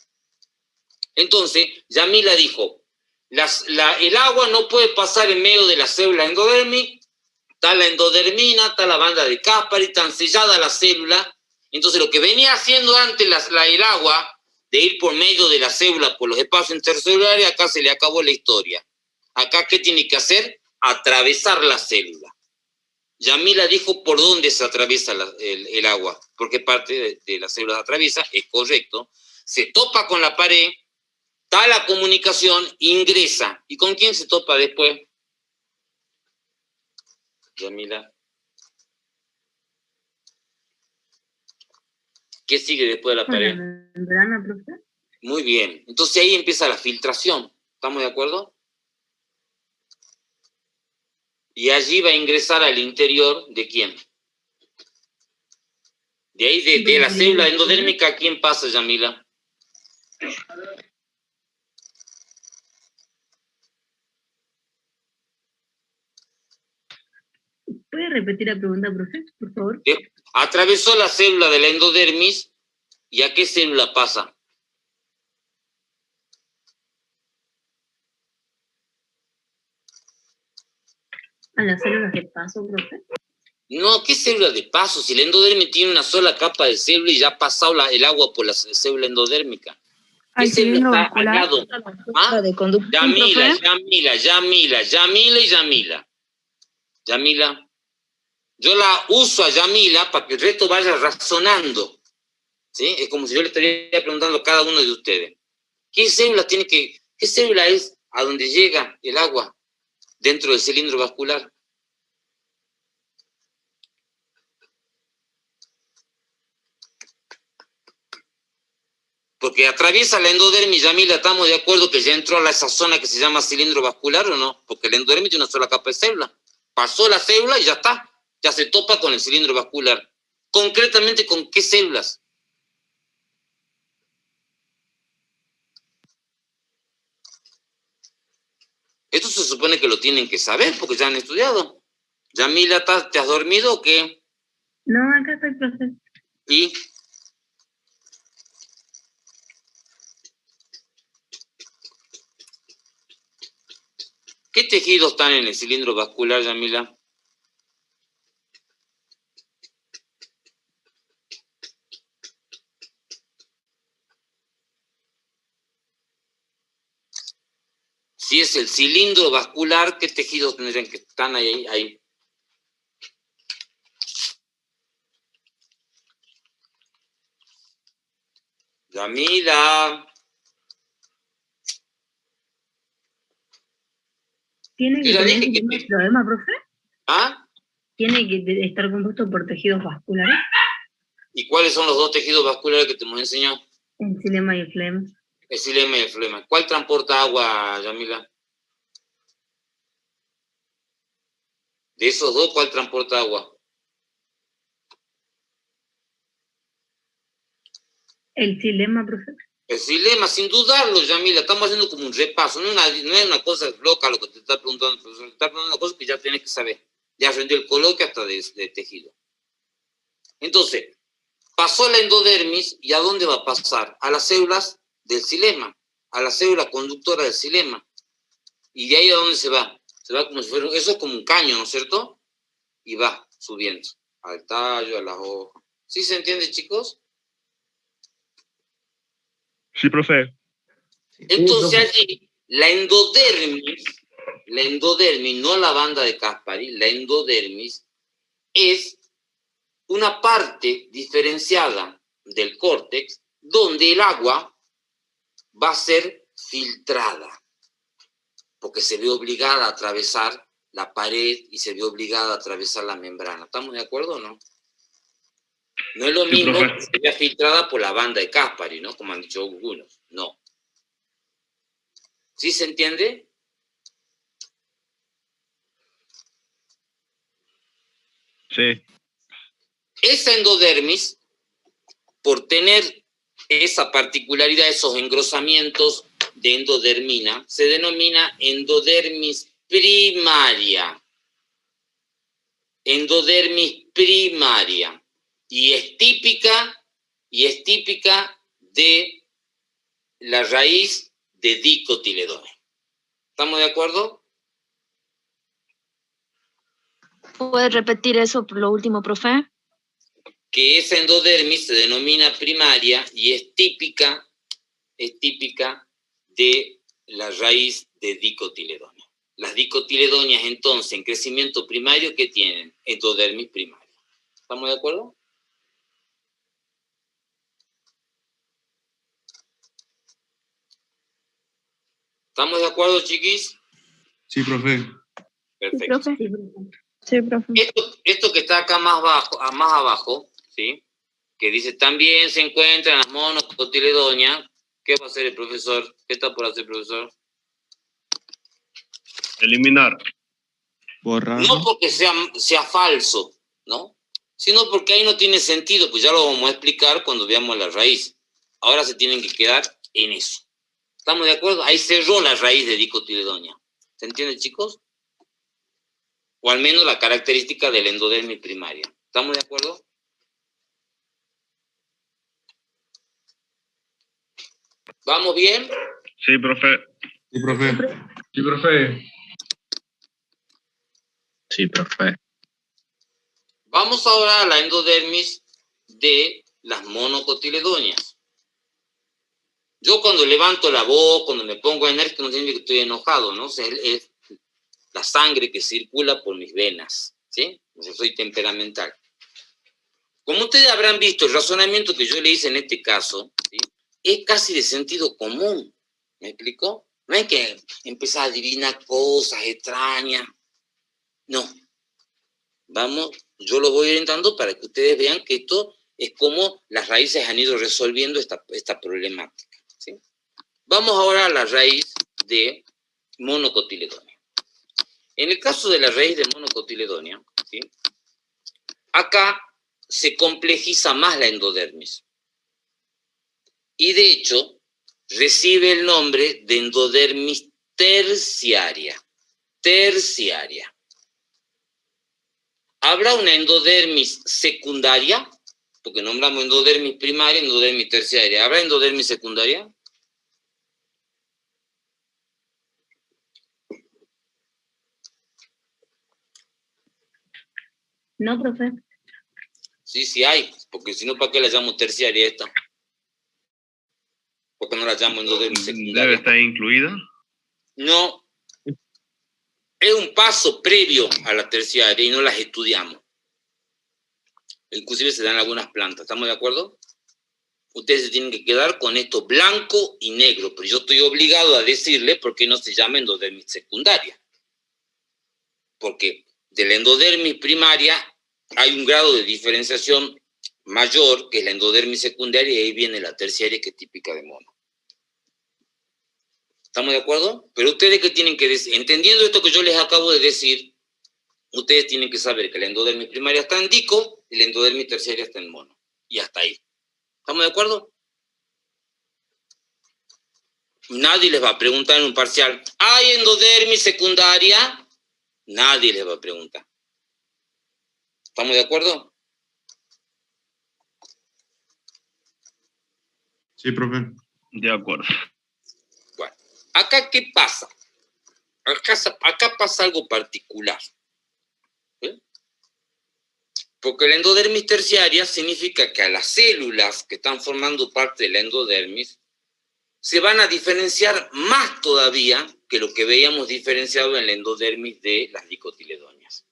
Entonces, Yamila dijo, el agua no puede pasar en medio de la célula endodérmica. Está la endodermina, está la banda de Caspary, está sellada la célula. Entonces, lo que venía haciendo antes el agua, de ir por medio de la célula, por los espacios intercelulares, acá se le acabó la historia. Acá, ¿qué tiene que hacer? Atravesar la célula. Yamila dijo por dónde se atraviesa el agua, por qué parte de la célula se atraviesa, es correcto. Se topa con la pared, está la comunicación, ingresa. ¿Y con quién se topa después? Yamila. ¿Qué sigue después de la ¿Con la pared? membrana, profe? Muy bien. Entonces ahí empieza la filtración. ¿Estamos de acuerdo? Y allí va a ingresar al interior de quién. De ahí, de la célula endodérmica, ¿a quién pasa, Yamila? ¿Puede repetir la pregunta, profe, por favor? Atravesó la célula de la endodermis, ¿y a qué célula pasa? ¿A las células de paso, profe? No, ¿qué célula de paso? Si la endodermis tiene una sola capa de célula y ya ha pasado el agua por la célula endodérmica. ¿Qué célula está al lado? ¿Ah? De conducción, Yamila, profe. Yamila. Yamila. Yo la uso a Yamila para que el resto vaya razonando. ¿Sí? Es como si yo le estaría preguntando a cada uno de ustedes. ¿Qué célula es a donde llega el agua dentro del cilindro vascular? Porque atraviesa la endodermis, Yamila, ¿estamos de acuerdo que ya entró a esa zona que se llama cilindro vascular o no? Porque la endodermis tiene una sola capa de célula. Pasó la célula y ya está. Ya se topa con el cilindro vascular. Concretamente, ¿con qué células? Esto se supone que lo tienen que saber porque ya han estudiado. Yamila, ¿te has dormido o qué? No, acá estoy, profe. ¿Y? ¿Qué tejidos están en el cilindro vascular, Yamila? Si es el cilindro vascular, ¿qué tejidos tendrían que estar ahí? Yamila. ¿Tiene que Yo ya tener dije que ningún problema, profe? ¿Ah? ¿Tiene que estar compuesto por tejidos vasculares? ¿Y cuáles son los dos tejidos vasculares que te hemos enseñado? El xilema y el flema. El xilema y el flema. ¿Cuál transporta agua, Yamila? De esos dos, ¿cuál transporta agua? El xilema, profe. El xilema, sin dudarlo, Yamila. Estamos haciendo como un repaso. No es una cosa loca lo que te está preguntando el profesor. Te está preguntando una cosa que ya tienes que saber. Ya aprendió el coloquio hasta de tejido. Entonces, pasó la endodermis, ¿y a dónde va a pasar? A las células del xilema, a la célula conductora del xilema. ¿Y de ahí a dónde se va? Se va como si fuera, eso es como un caño, ¿no es cierto? Y va subiendo al tallo, a las hojas. ¿Sí se entiende, chicos? Sí, profe. Entonces allí, la endodermis, no la banda de Caspari, la endodermis es una parte diferenciada del córtex donde el agua va a ser filtrada, porque se ve obligada a atravesar la pared y se ve obligada a atravesar la membrana. ¿Estamos de acuerdo o no? No es lo Sí, mismo profe. que se vea filtrada por la banda de Caspari, ¿no? Como han dicho algunos. No. ¿Sí se entiende? Sí. Esa endodermis, por tener esa particularidad, esos engrosamientos de endodermina, se denomina endodermis primaria. Endodermis primaria. Y es típica de la raíz de dicotiledónea. ¿Estamos de acuerdo? ¿Puede repetir eso por lo último, profe? Que esa endodermis se denomina primaria y es típica de la raíz de dicotiledónea. Las dicotiledonias, entonces, en crecimiento primario, ¿qué tienen? Endodermis primaria. ¿Estamos de acuerdo? ¿Estamos de acuerdo, chiquis? Sí, profe. Perfecto. Sí, profe. Sí, profe. Esto que está acá más abajo, ¿sí? Que dice, también se encuentran las monocotiledonias. ¿Qué va a hacer el profesor? ¿Qué está por hacer, profesor? Eliminar. Borrar. No porque sea falso, ¿no? Sino porque ahí no tiene sentido, pues ya lo vamos a explicar cuando veamos la raíz. Ahora se tienen que quedar en eso. ¿Estamos de acuerdo? Ahí cerró la raíz de dicotiledonia. ¿Se entiende, chicos? O al menos la característica del endodermis primaria. ¿Estamos de acuerdo? ¿Vamos bien? Sí, profe. Sí, profe. Sí, profe. Sí, profe. Vamos ahora a la endodermis de las monocotiledonias. Yo cuando levanto la voz, cuando me pongo enérgico, no significa que estoy enojado, ¿no? O sea, es la sangre que circula por mis venas, ¿sí? O sea, soy temperamental. Como ustedes habrán visto, el razonamiento que yo le hice en este caso, ¿sí? Es casi de sentido común. ¿Me explicó? No hay que empezar a adivinar cosas extrañas. No. Vamos, yo lo voy orientando para que ustedes vean que esto es como las raíces han ido resolviendo esta problemática. ¿Sí? Vamos ahora a la raíz de monocotiledonia. En el caso de la raíz de monocotiledonia, ¿sí? Acá se complejiza más la endodermis. Y de hecho, recibe el nombre de endodermis terciaria. Terciaria. ¿Habrá una endodermis secundaria? Porque nombramos endodermis primaria, endodermis terciaria. ¿Habrá endodermis secundaria? No, profe. Sí, sí hay, porque si no, ¿para qué la llamo terciaria esta? ¿Por qué no la llamo endodermis Debe secundaria? estar incluida. No, es un paso previo a la terciaria y no las estudiamos. Inclusive se dan algunas plantas, ¿estamos de acuerdo? Ustedes se tienen que quedar con esto blanco y negro, pero yo estoy obligado a decirle por qué no se llama endodermis secundaria. Porque de la endodermis primaria hay un grado de diferenciación mayor, que es la endodermis secundaria, y ahí viene la terciaria, que es típica de mono. ¿Estamos de acuerdo? Pero ustedes que tienen que decir, entendiendo esto que yo les acabo de decir, ustedes tienen que saber que la endodermis primaria está en dico y la endodermis terciaria está en mono. Y hasta ahí. ¿Estamos de acuerdo? Nadie les va a preguntar en un parcial, ¿hay endodermis secundaria? Nadie les va a preguntar. ¿Estamos de acuerdo? Sí, profe. De acuerdo. Bueno, acá ¿qué pasa? Acá pasa algo particular. ¿Sí? Porque la endodermis terciaria significa que a las células que están formando parte de la endodermis se van a diferenciar más todavía que lo que veíamos diferenciado en la endodermis de las dicotiledonias.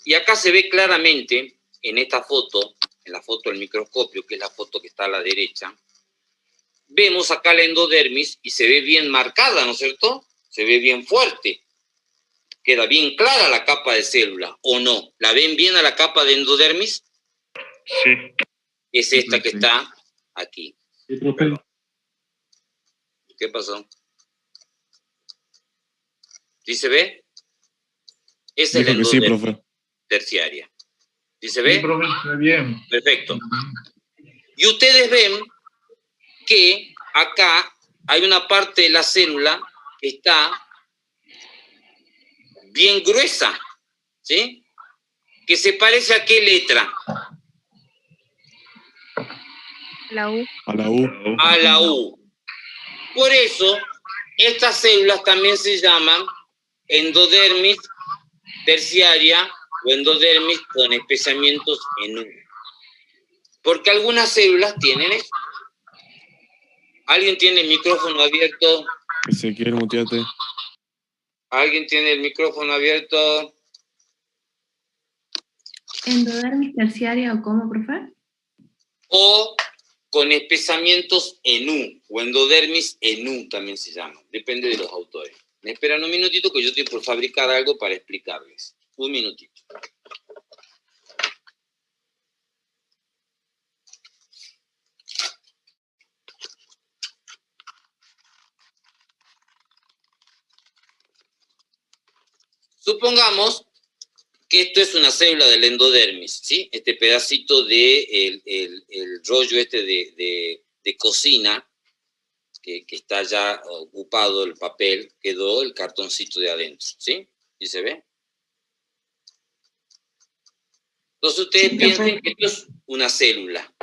Y acá se ve claramente en esta foto, en la foto del microscopio, que es la foto que está a la derecha, vemos acá la endodermis y se ve bien marcada, ¿no es cierto? Se ve bien fuerte. Queda bien clara la capa de célula, ¿o no? ¿La ven bien a la capa de endodermis? Sí. Es esta que Sí. está aquí. Sí, profe. ¿Qué pasó? ¿Sí se ve? Esa es la Dijo que sí, endodermis profe. terciaria. ¿Sí se Sí, ve? profe, se ve bien. Perfecto. Y ustedes ven que acá hay una parte de la célula que está bien gruesa, ¿sí? Que se parece a qué letra? La U. A la U. A la U. Por eso, estas células también se llaman endodermis terciaria o endodermis con especiamientos en U. Porque algunas células tienen esto. ¿Alguien tiene el micrófono abierto? Ezequiel, muteate. ¿Alguien tiene el micrófono abierto? ¿Endodermis terciaria o cómo, profe? O con espesamientos en U, o endodermis en U también se llama. Depende de los autores. Me esperan un minutito que yo estoy por fabricar algo para explicarles. Un minutito. Supongamos que esto es una célula del endodermis, ¿sí? Este pedacito de el rollo este de cocina, que está ya ocupado el papel, quedó el cartoncito de adentro, ¿sí? ¿Y se ve? Entonces ustedes piensen que esto es una célula,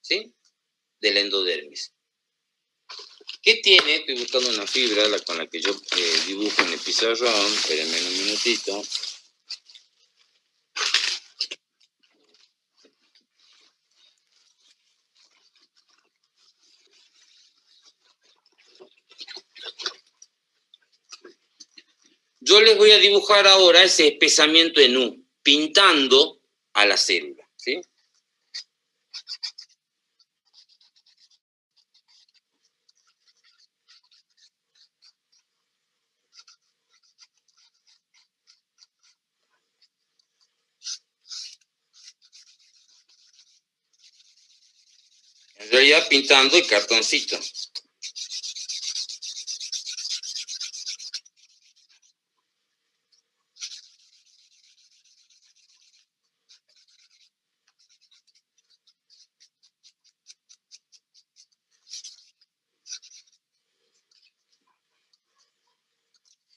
¿sí? Del endodermis. ¿Qué tiene? Estoy buscando una fibra con la que yo dibujo en el pizarrón. Espérenme un minutito. Yo les voy a dibujar ahora ese espesamiento en U, pintando a la célula, ¿sí? En realidad pintando el cartoncito.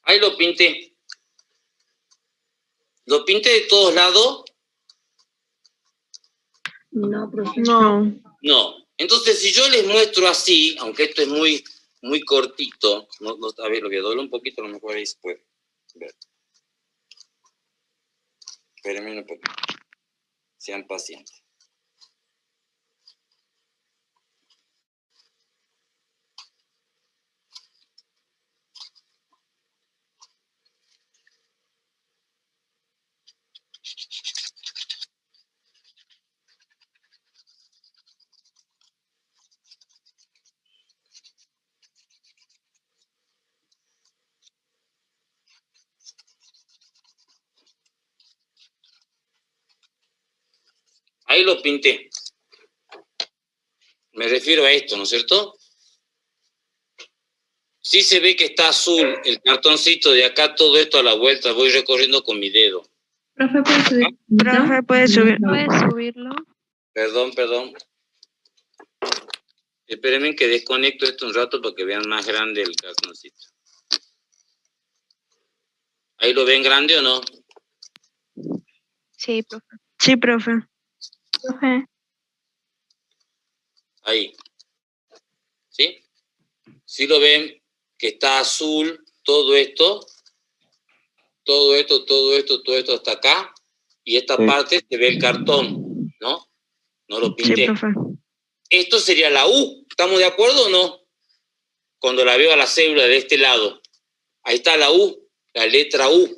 Ahí lo pinté. ¿Lo pinté de todos lados? No, profe. No. No. Entonces, si yo les muestro así, aunque esto es muy, muy cortito, a ver, lo voy a doblar un poquito, a lo mejor ahí se puede ver. Espérenme un poquito. Sean pacientes. Ahí lo pinté. Me refiero a esto, ¿no es cierto? Sí se ve que está azul el cartoncito de acá, todo esto a la vuelta, voy recorriendo con mi dedo. Profe, ¿puede subir? Profe, ¿puede subirlo? Perdón. Espérenme que desconecto esto un rato para que vean más grande el cartoncito. ¿Ahí lo ven grande o no? Sí, profe. Sí, profe. Profe. Ahí. ¿Sí? ¿Sí lo ven? Que está azul todo esto hasta acá, y esta parte se ve el cartón, ¿no? No lo pinté. Sí, profe. Esto sería la U, ¿estamos de acuerdo o no? Cuando la veo a la célula de este lado, ahí está la U, la letra U.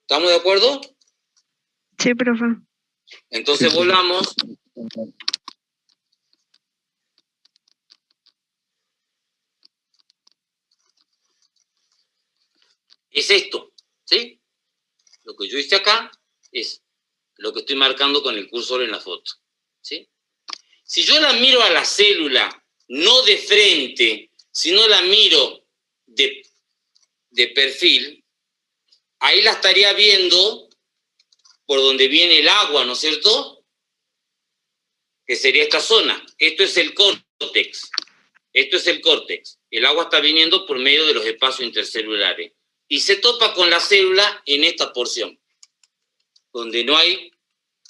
¿Estamos de acuerdo? Sí, profe. Entonces volvamos. Es esto, ¿sí? Lo que yo hice acá es lo que estoy marcando con el cursor en la foto, ¿sí? Si yo la miro a la célula, no de frente, sino la miro de perfil, ahí la estaría viendo por donde viene el agua, ¿no es cierto? Que sería esta zona. Esto es el córtex. Esto es el córtex. El agua está viniendo por medio de los espacios intercelulares. Y se topa con la célula en esta porción, donde no hay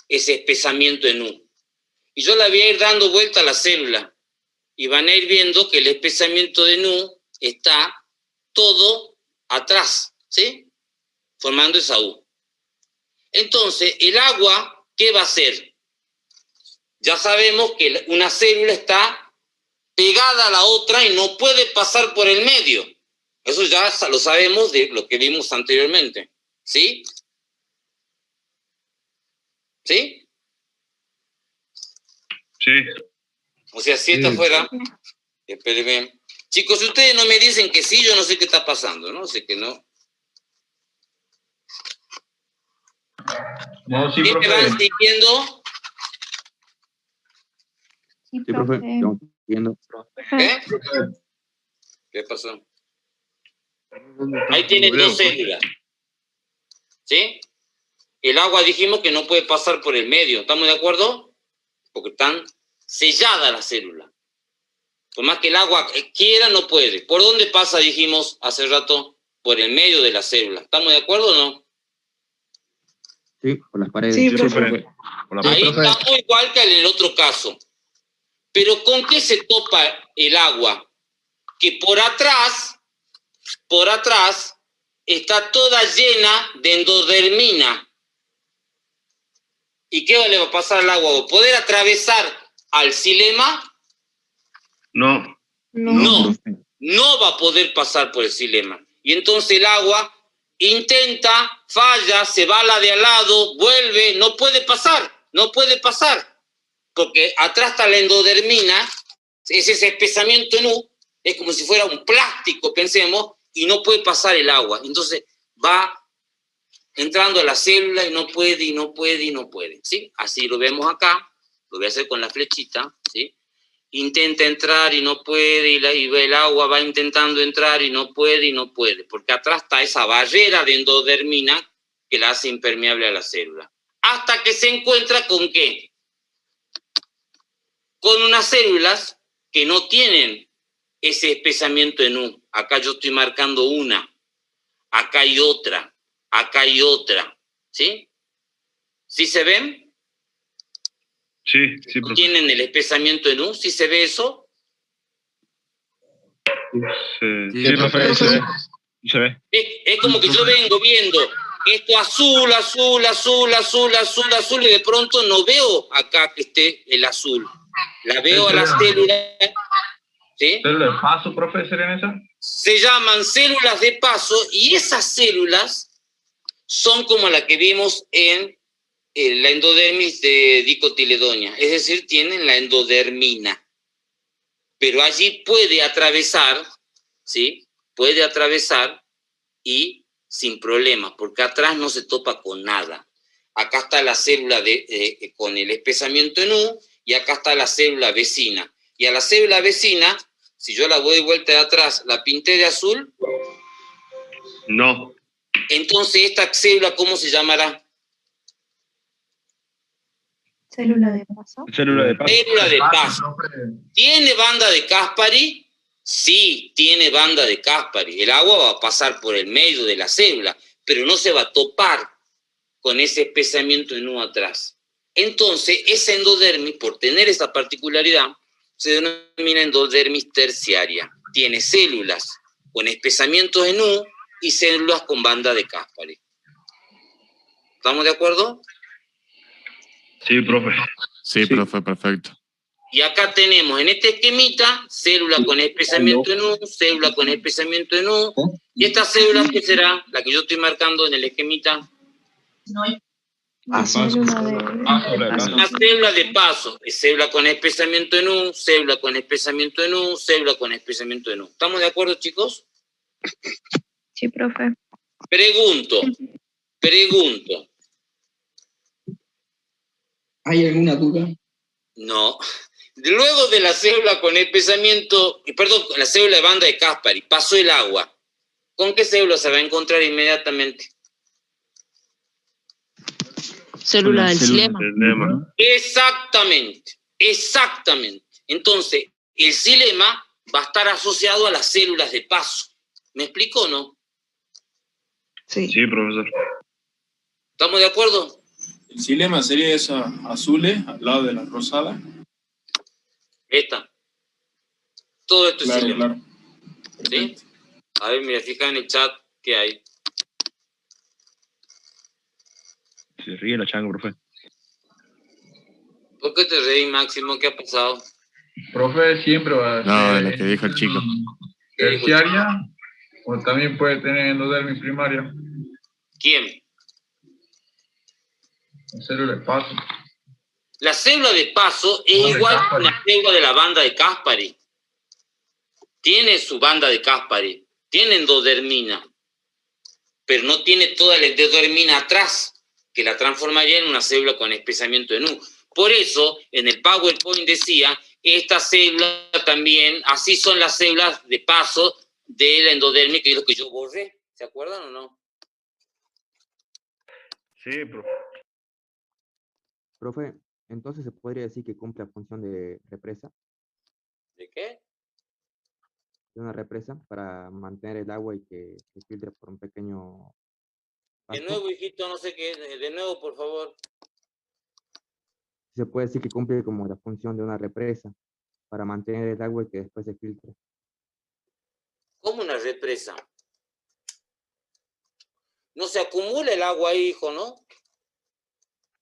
ese espesamiento en U. Y yo la voy a ir dando vuelta a la célula. Y van a ir viendo que el espesamiento de Nu está todo atrás, ¿sí? Formando esa U. Entonces, el agua, ¿qué va a hacer? Ya sabemos que una célula está pegada a la otra y no puede pasar por el medio. Eso ya lo sabemos de lo que vimos anteriormente, ¿sí? ¿Sí? Sí. O sea, si esta fuera... Espérenme. Chicos, si ustedes no me dicen que sí, yo no sé qué está pasando, ¿no? Sé que no. No, sí, ¿Qué me profe. van siguiendo? Sí, Sí, profe. Estamos viendo. ¿Eh? ¿Qué pasó? Ahí tienen dos células, ¿sí? El agua dijimos que no puede pasar por el medio, ¿estamos de acuerdo? Porque están selladas las células. Por más que el agua quiera, no puede. ¿Por dónde pasa, dijimos hace rato? Por el medio de la célula. ¿Estamos de acuerdo o no? Sí, por las paredes. Sí, Sí, profe. profe. Por la Ahí profe. estamos igual que en el otro caso. Pero ¿con qué se topa el agua? Que por atrás, está toda llena de endodermina. ¿Y qué le va a pasar al agua? ¿Poder atravesar al xilema? No. No, no va a poder pasar por el xilema. Y entonces el agua intenta, falla, se va a la de al lado, vuelve, no puede pasar. Porque atrás está la endodermina, es ese espesamiento en U, es como si fuera un plástico, pensemos, y no puede pasar el agua. Entonces va entrando a la célula y no puede, ¿sí? Así lo vemos acá, lo voy a hacer con la flechita, ¿sí? Intenta entrar y no puede, y el agua va intentando entrar y no puede, porque atrás está esa barrera de endodermina que la hace impermeable a la célula. Hasta que se encuentra ¿con qué? Con unas células que no tienen ese espesamiento en U. Acá yo estoy marcando una, acá hay otra, ¿sí? ¿Sí se ven? Sí, profe. ¿Tienen el espesamiento en U? ¿Sí se ve eso? Sí, profe. Se ve. Es como que yo vengo viendo esto azul, y de pronto no veo acá que esté el azul. La veo a la célula, ¿sí? ¿Células de paso, profe, serían esas? Se llaman células de paso, y esas células son como la que vimos en la endodermis de dicotiledónea, es decir, tienen la endodermina. Pero allí puede atravesar, ¿sí? Puede atravesar y sin problemas, porque atrás no se topa con nada. Acá está la célula con el espesamiento en U, y acá está la célula vecina. Y a la célula vecina, si yo la voy de vuelta de atrás, ¿la pinté de azul? No. Entonces, ¿esta célula cómo se llamará? Célula de paso. Célula de paso. Célula de paso. Profe. ¿Tiene banda de Caspari? Sí, tiene banda de Caspari. El agua va a pasar por el medio de la célula, pero no se va a topar con ese espesamiento en U atrás. Entonces, esa endodermis, por tener esa particularidad, se denomina endodermis terciaria. Tiene células con espesamientos en U y células con banda de Caspari. ¿Estamos de acuerdo? Sí, profe. Sí, profe, perfecto. Y acá tenemos en este esquemita célula con espesamiento en U, célula con espesamiento en U. ¿Y esta célula qué será? La que yo estoy marcando en el esquemita. Célula de Una célula de paso. Es célula con espesamiento en U, célula con espesamiento en U, célula con espesamiento en U. ¿Estamos de acuerdo, chicos? Sí, profe. Pregunto. ¿Hay alguna duda? No. Luego de la célula con espesamiento, perdón, la célula de banda de Caspari, pasó el agua. ¿Con qué célula se va a encontrar inmediatamente? Célula del xilema. Exactamente. Entonces, el xilema va a estar asociado a las células de paso. ¿Me explico o no? Sí. Sí, profesor. ¿Estamos de acuerdo? El xilema sería esa azul, al lado de la rosada. Esta. Todo esto Claro, es xilema. claro. ¿Sí? A ver, mira, fija en el chat qué hay. Se ríe la changa, profe. ¿Por qué te reí, Máximo? ¿Qué ha pasado? Profe, siempre va a ser No, de lo que dijo el chico. terciaria, o también puede tener endodermis primaria. ¿Quién? La célula de paso. La célula de paso es igual que la célula de la banda de Caspari. Tiene su banda de Caspari, tiene endodermina, pero no tiene toda la endodermina atrás, que la transformaría en una célula con espesamiento en U. Por eso, en el PowerPoint decía, esta célula también, así son las células de paso de la endodermis, que es lo que yo borré. ¿Se acuerdan o no? Sí, profe. Profe, entonces se podría decir que cumple la función de represa, ¿De qué? de una represa para mantener el agua y que se filtre por un pequeño De pasto. nuevo, hijito, no sé qué, de nuevo, por favor. Se puede decir que cumple como la función de una represa para mantener el agua y que después se filtre. ¿Cómo una represa? No se acumula el agua ahí, hijo, ¿no?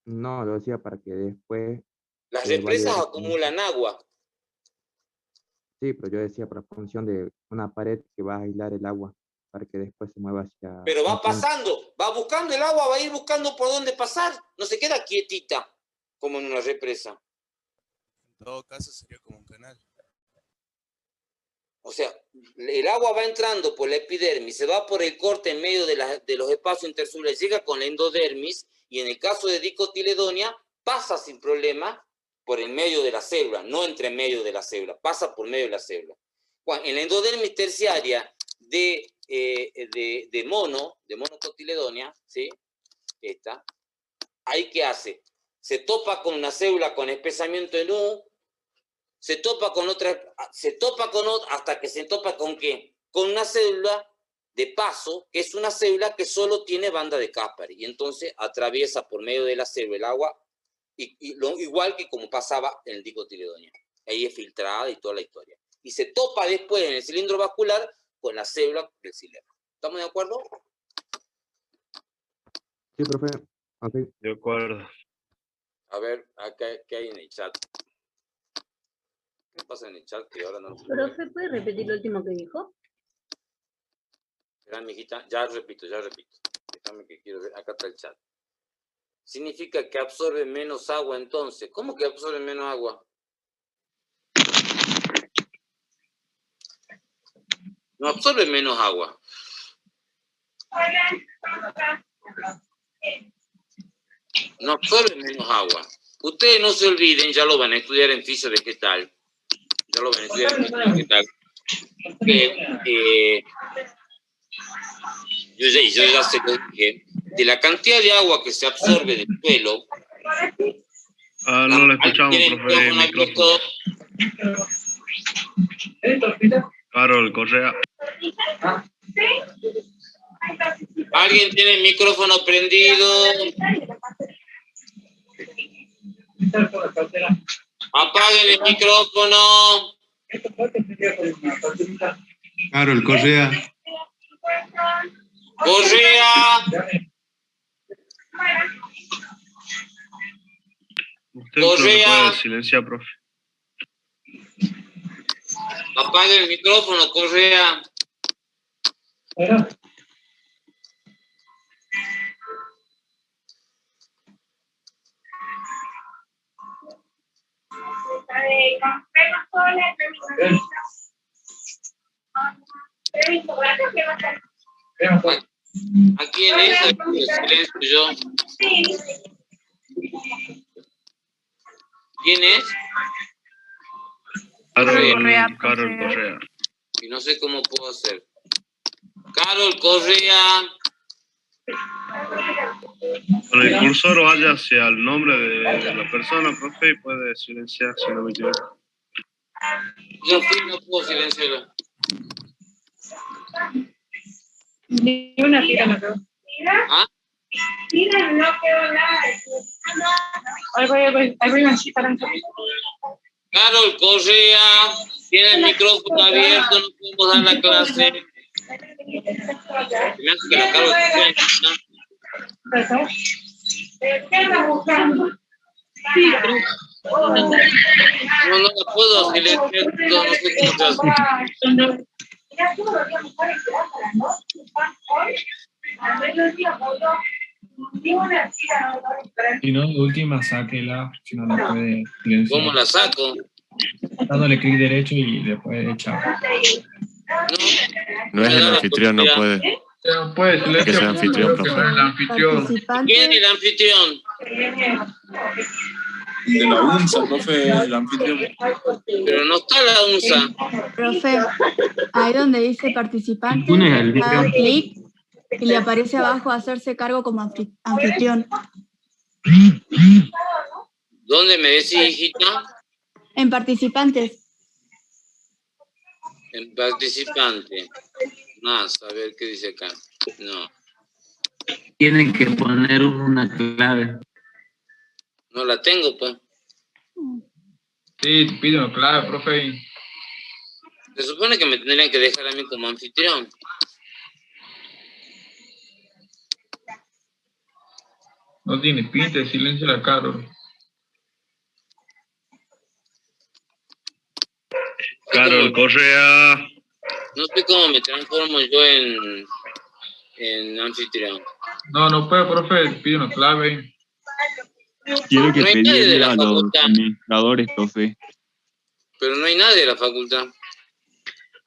No, lo decía para que después Las vaya represas directamente. acumulan agua. Sí, pero yo decía para función de una pared que va a aislar el agua para que después se mueva hacia... Pero va un punto. pasando, va buscando el agua, va a ir buscando por dónde pasar. No se queda quietita, como en una represa. En todo caso sería como un canal. O sea, el agua va entrando por la epidermis, se va por el corte en medio de los espacios intercelulares, llega con la endodermis, y en el caso de dicotiledonia, pasa sin problema por el medio de la célula, no entre medio de la célula, pasa por medio de la célula. En la endodermis terciaria de monocotiledonia, ¿sí? Esta, ¿ahí qué hace? Se topa con una célula con espesamiento en U, se topa con otra, hasta que se topa con ¿qué? Con una célula de paso, que es una célula que solo tiene banda de Caspari, y entonces atraviesa por medio de la célula el agua, igual que como pasaba en el dicotiledonia. Ahí es filtrada y toda la historia. Y se topa después en el cilindro vascular con la célula del xilema. ¿Estamos de acuerdo? Sí, profe. Okay. De acuerdo. A ver, acá, ¿qué hay en el chat? ¿Qué pasa en el chat? Que ahora no... Profe, ¿puede repetir lo último que dijo? Espera, mijita, ya repito. Déjame que quiero ver, acá está el chat. Significa que absorbe menos agua entonces. ¿Cómo que absorbe menos agua? No absorbe menos agua. no absorbe menos agua. Ustedes no se olviden, ya lo van a estudiar en física vegetal. Ya lo van a estudiar en física vegetal. Que, yo ya se lo dije, de la cantidad de agua que se absorbe del suelo. No lo escuchamos, profe. El micrófono. Carol Correa. ¿Alguien tiene el micrófono prendido? Apaguen el micrófono. Carol Correa. Correa. Usted puede silenciar, profe. Apague el micrófono, Correa. ¿A quién es? Silencio yo. ¿Quién es? Carol Correa. Y no sé cómo puedo hacer. Carol Correa. Con el cursor vaya hacia el nombre de la persona, profe, y puede silenciar si no me equivoco. Yo fui, no puedo silenciarlo. Ni una tira no quedó. ¿Ah? Tira no quedó nada. Ahí voy a necesitar un poquito. Carol Correa, tiene el micrófono abierto, no podemos dar la clase. Me hace que la Carol ¿Qué andas buscando? No la puedo silenciar, no sé cómo se hace. Si no, de última, sáquela, si no la puede silenciar. ¿Cómo la saco? Dándole clic derecho y después echar. No es el anfitrión, no puede. No puede silenciar. Que sea anfitrión, profe. El anfitrión. ¿Quién es el anfitrión? De la UNSA, profe, el anfitrión. Pero no está la UNSA. Profe, ahí donde dice participante, da clic y le aparece abajo hacerse cargo como anfitrión. ¿Dónde me decís, hijita? En participantes. En participante. Más, a ver qué dice acá. No. Tienen que poner una clave. No la tengo, pues. Sí, te pide una clave, profe. Se supone que me tendrían que dejar a mí como anfitrión. No tiene pinta, silencio la Carol. Carol Correa. No sé cómo me transformo yo en anfitrión. No puede, profe, te pide una clave. Quiero que No hay nadie de pedirle la a los facultad. administradores, profe. Pero no hay nadie de la facultad.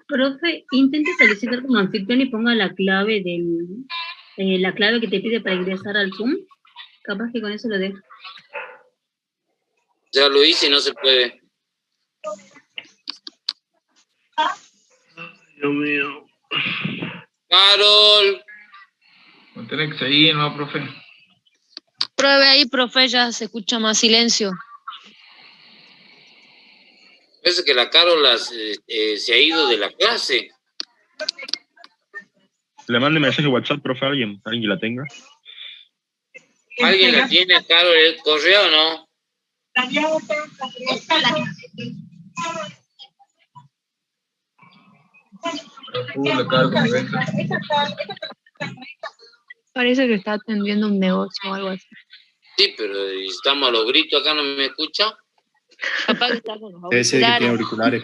Profe, intente solicitar como anfitrión y ponga la clave la clave que te pide para ingresar al Zoom. Capaz que con eso lo deja. Ya lo hice y no se puede. Dios mío. Carol. No tiene que seguir, ¿no, profe? Pruebe ahí, profe, ya se escucha más silencio. Parece que la Carol se ha ido de la clase. Le mande mensaje WhatsApp, profe, a alguien que la tenga. ¿Alguien la tiene, Carol, el correo o no? Parece que está atendiendo un negocio o algo así. Sí, pero estamos a los gritos, acá no me escucha. Capaz que está con los Debe ser que tiene auriculares.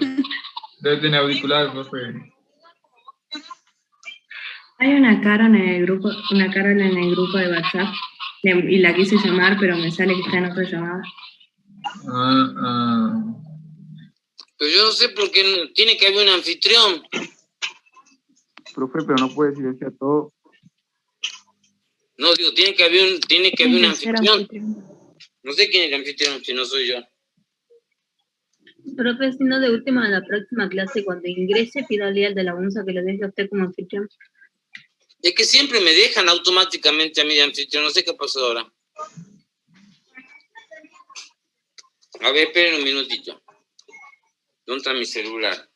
Debe tener auriculares, profe. Hay una Carol en el grupo de WhatsApp y la quise llamar, pero me sale que está en otra llamada. Pero yo no sé por qué tiene que haber un anfitrión. Profe, pero no puede silenciar todo. No, digo, tiene que haber un anfitrión. No sé quién es el anfitrión, si no soy yo. Profe, si no, de última, en la próxima clase, cuando ingrese, pídale al de la UNSA que le deje a usted como anfitrión. Es que siempre me dejan automáticamente a mí de anfitrión, no sé qué pasó ahora. A ver, esperen un minutito. ¿Dónde está mi celular?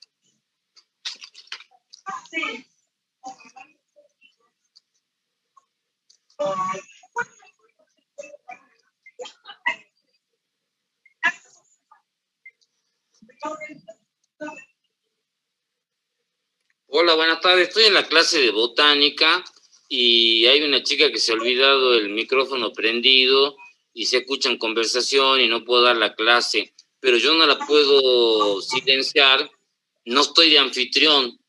Hola, buenas tardes. Estoy en la clase de botánica y hay una chica que se ha olvidado el micrófono prendido y se escuchan conversación y no puedo dar la clase, pero yo no la puedo silenciar, no estoy de anfitrión.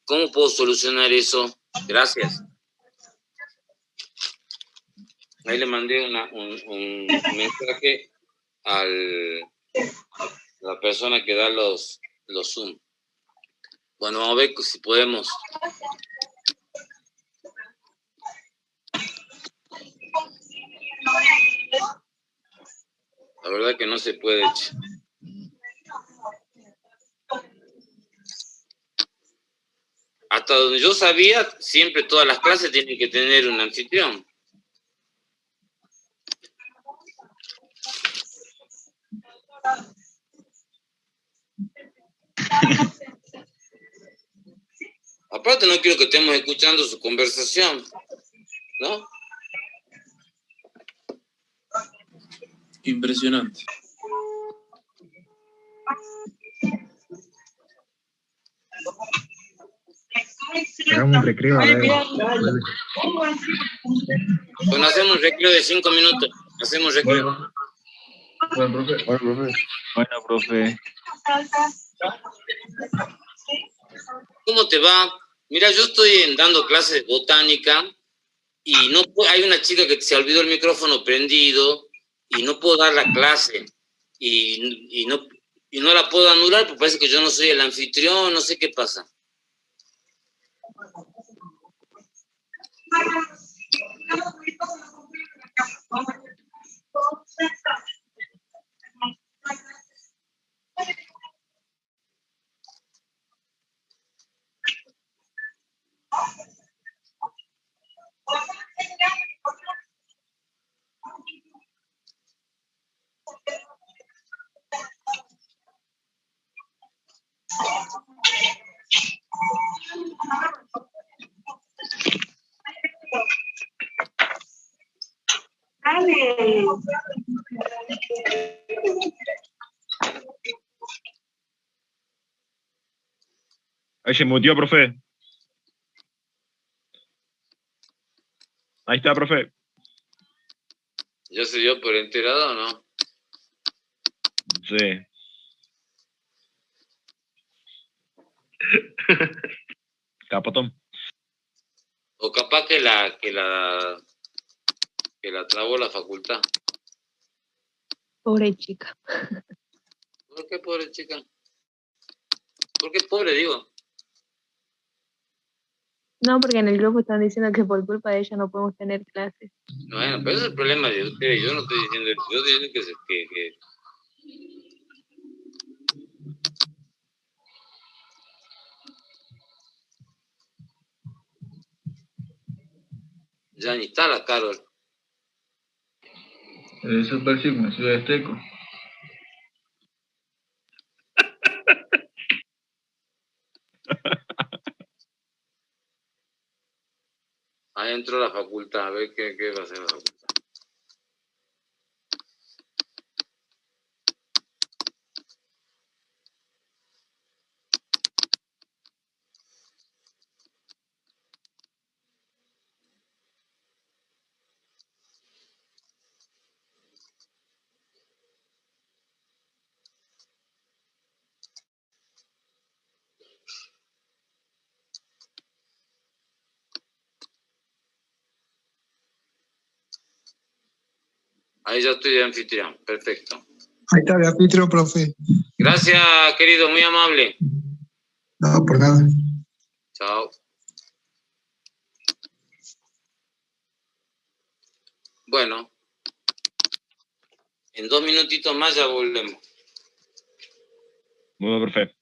¿Cómo puedo solucionar eso? Gracias. Ahí le mandé un mensaje a la persona que da los Zoom. Bueno, vamos a ver si podemos. La verdad que no se puede. Hasta donde yo sabía, siempre todas las clases tienen que tener un anfitrión. Aparte no quiero que estemos escuchando su conversación, ¿no? Impresionante. Hagamos un recreo. Bueno, hacemos un recreo de 5 minutos. Hacemos recreo. Bueno, profe. Bueno, profe. ¿Cómo te va? Mira, yo estoy dando clases de botánica y no hay una chica que se olvidó el micrófono prendido y no puedo dar la clase y no la puedo anular porque parece que yo no soy el anfitrión, no sé qué pasa. Ahí se mutió, profe. Ahí está, profe. ¿Ya se dio por enterado o no? Sí. Capotón. O capaz que la trabó la facultad. Pobre chica. ¿Por qué pobre chica? ¿Por qué pobre, digo? No, porque en el grupo están diciendo que por culpa de ella no podemos tener clases. Bueno, pero ese es el problema de ustedes. Yo no estoy diciendo eso. Yo estoy diciendo que ya ni está la Carol. Eso es parecido con la ciudad de Esteco. Ahí entró la facultad, a ver qué va a hacer la facultad. Ahí ya estoy de anfitrión, perfecto. Ahí está, de anfitrión, profe. Gracias, querido, muy amable. No, por nada. Chao. Bueno, en 2 minutitos más ya volvemos. Bueno, profe.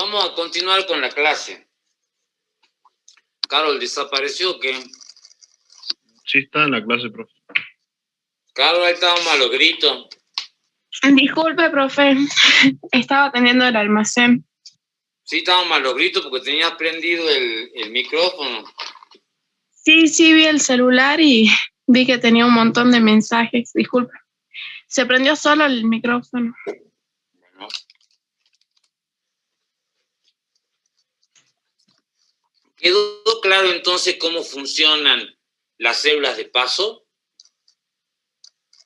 vamos a continuar con la clase. Carol, ¿desapareció o qué? Sí, está en la clase, profe. Carol, ahí estábamos a los gritos. Disculpe, profe. Estaba atendiendo el almacén. Sí, estábamos a los gritos porque tenías prendido el micrófono. Sí, vi el celular y vi que tenía un montón de mensajes. Disculpe. Se prendió solo el micrófono. Bueno. ¿Quedó claro entonces cómo funcionan las células de paso?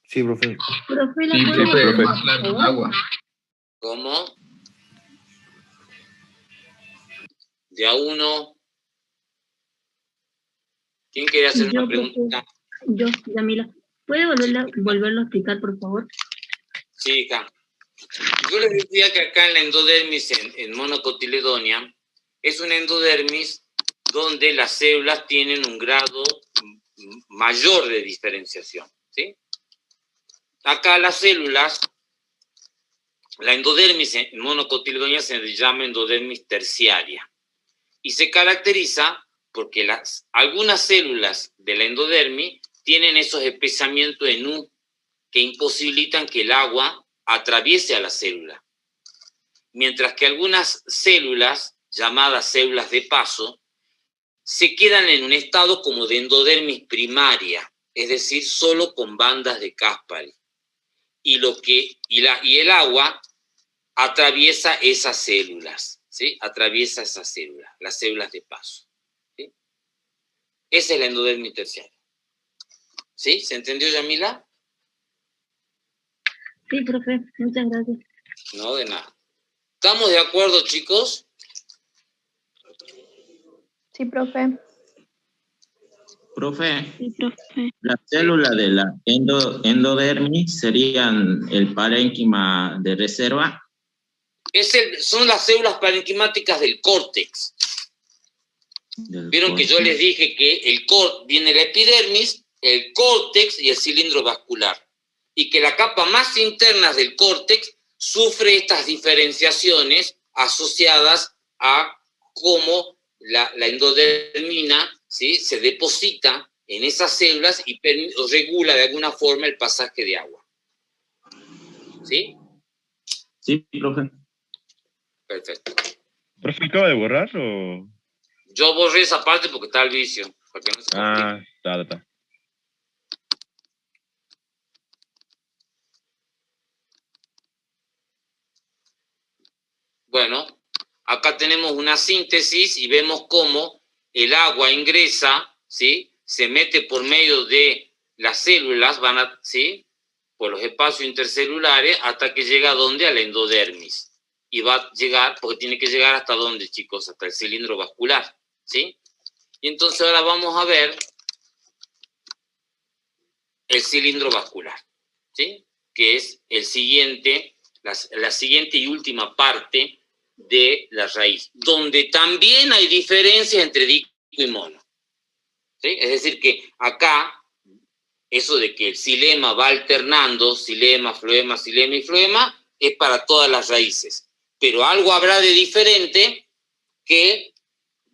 Sí, profe. Profe, Sí, ¿la profe, puedo más claro con agua. ¿Cómo? De a uno. ¿Quién quiere hacer Yo, una pregunta? Yo, Yamila. ¿Puede volverlo a explicar, por favor? Sí, hija. Yo les decía que acá en la endodermis, en monocotiledonia, es una endodermis donde las células tienen un grado mayor de diferenciación, ¿sí? Acá las células, la endodermis en monocotiledonia se llama endodermis terciaria y se caracteriza porque algunas células de la endodermis tienen esos espesamientos en U que imposibilitan que el agua atraviese a la célula, mientras que algunas células, llamadas células de paso, se quedan en un estado como de endodermis primaria, es decir, solo con bandas de Caspary. Y el agua atraviesa esas células, ¿sí? Atraviesa esas células, las células de paso, ¿sí? Esa es la endodermis terciaria. ¿Sí? ¿Se entendió, Yamila? Sí, profe. Muchas gracias. No, de nada. ¿Estamos de acuerdo, chicos? Sí, profe. Profe, Sí, profe. las células de la endodermis serían el parénquima de reserva. Son las células parenquimáticas del córtex. Vieron que yo les dije que viene la epidermis, el córtex y el cilindro vascular. Y que la capa más interna del córtex sufre estas diferenciaciones asociadas a cómo la endodermina, ¿sí?, se deposita en esas células y regula de alguna forma el pasaje de agua. ¿Sí? Sí, profe. Perfecto. ¿Profe acaba de borrar o...? Yo borré esa parte porque está el vicio. Para que no se complique. Está. Bueno, acá tenemos una síntesis y vemos cómo el agua ingresa, ¿sí?, se mete por medio de las células, ¿sí?, por los espacios intercelulares hasta que llega a ¿dónde? A la endodermis. Y va a llegar, porque tiene que llegar hasta ¿dónde, chicos? Hasta el cilindro vascular, ¿sí? Y entonces ahora vamos a ver el cilindro vascular, ¿sí?, que es el siguiente, la siguiente y última parte de la raíz, donde también hay diferencias entre dico y mono, ¿sí? Es decir, que acá, eso de que el xilema va alternando, xilema, floema, xilema y floema, es para todas las raíces. Pero algo habrá de diferente que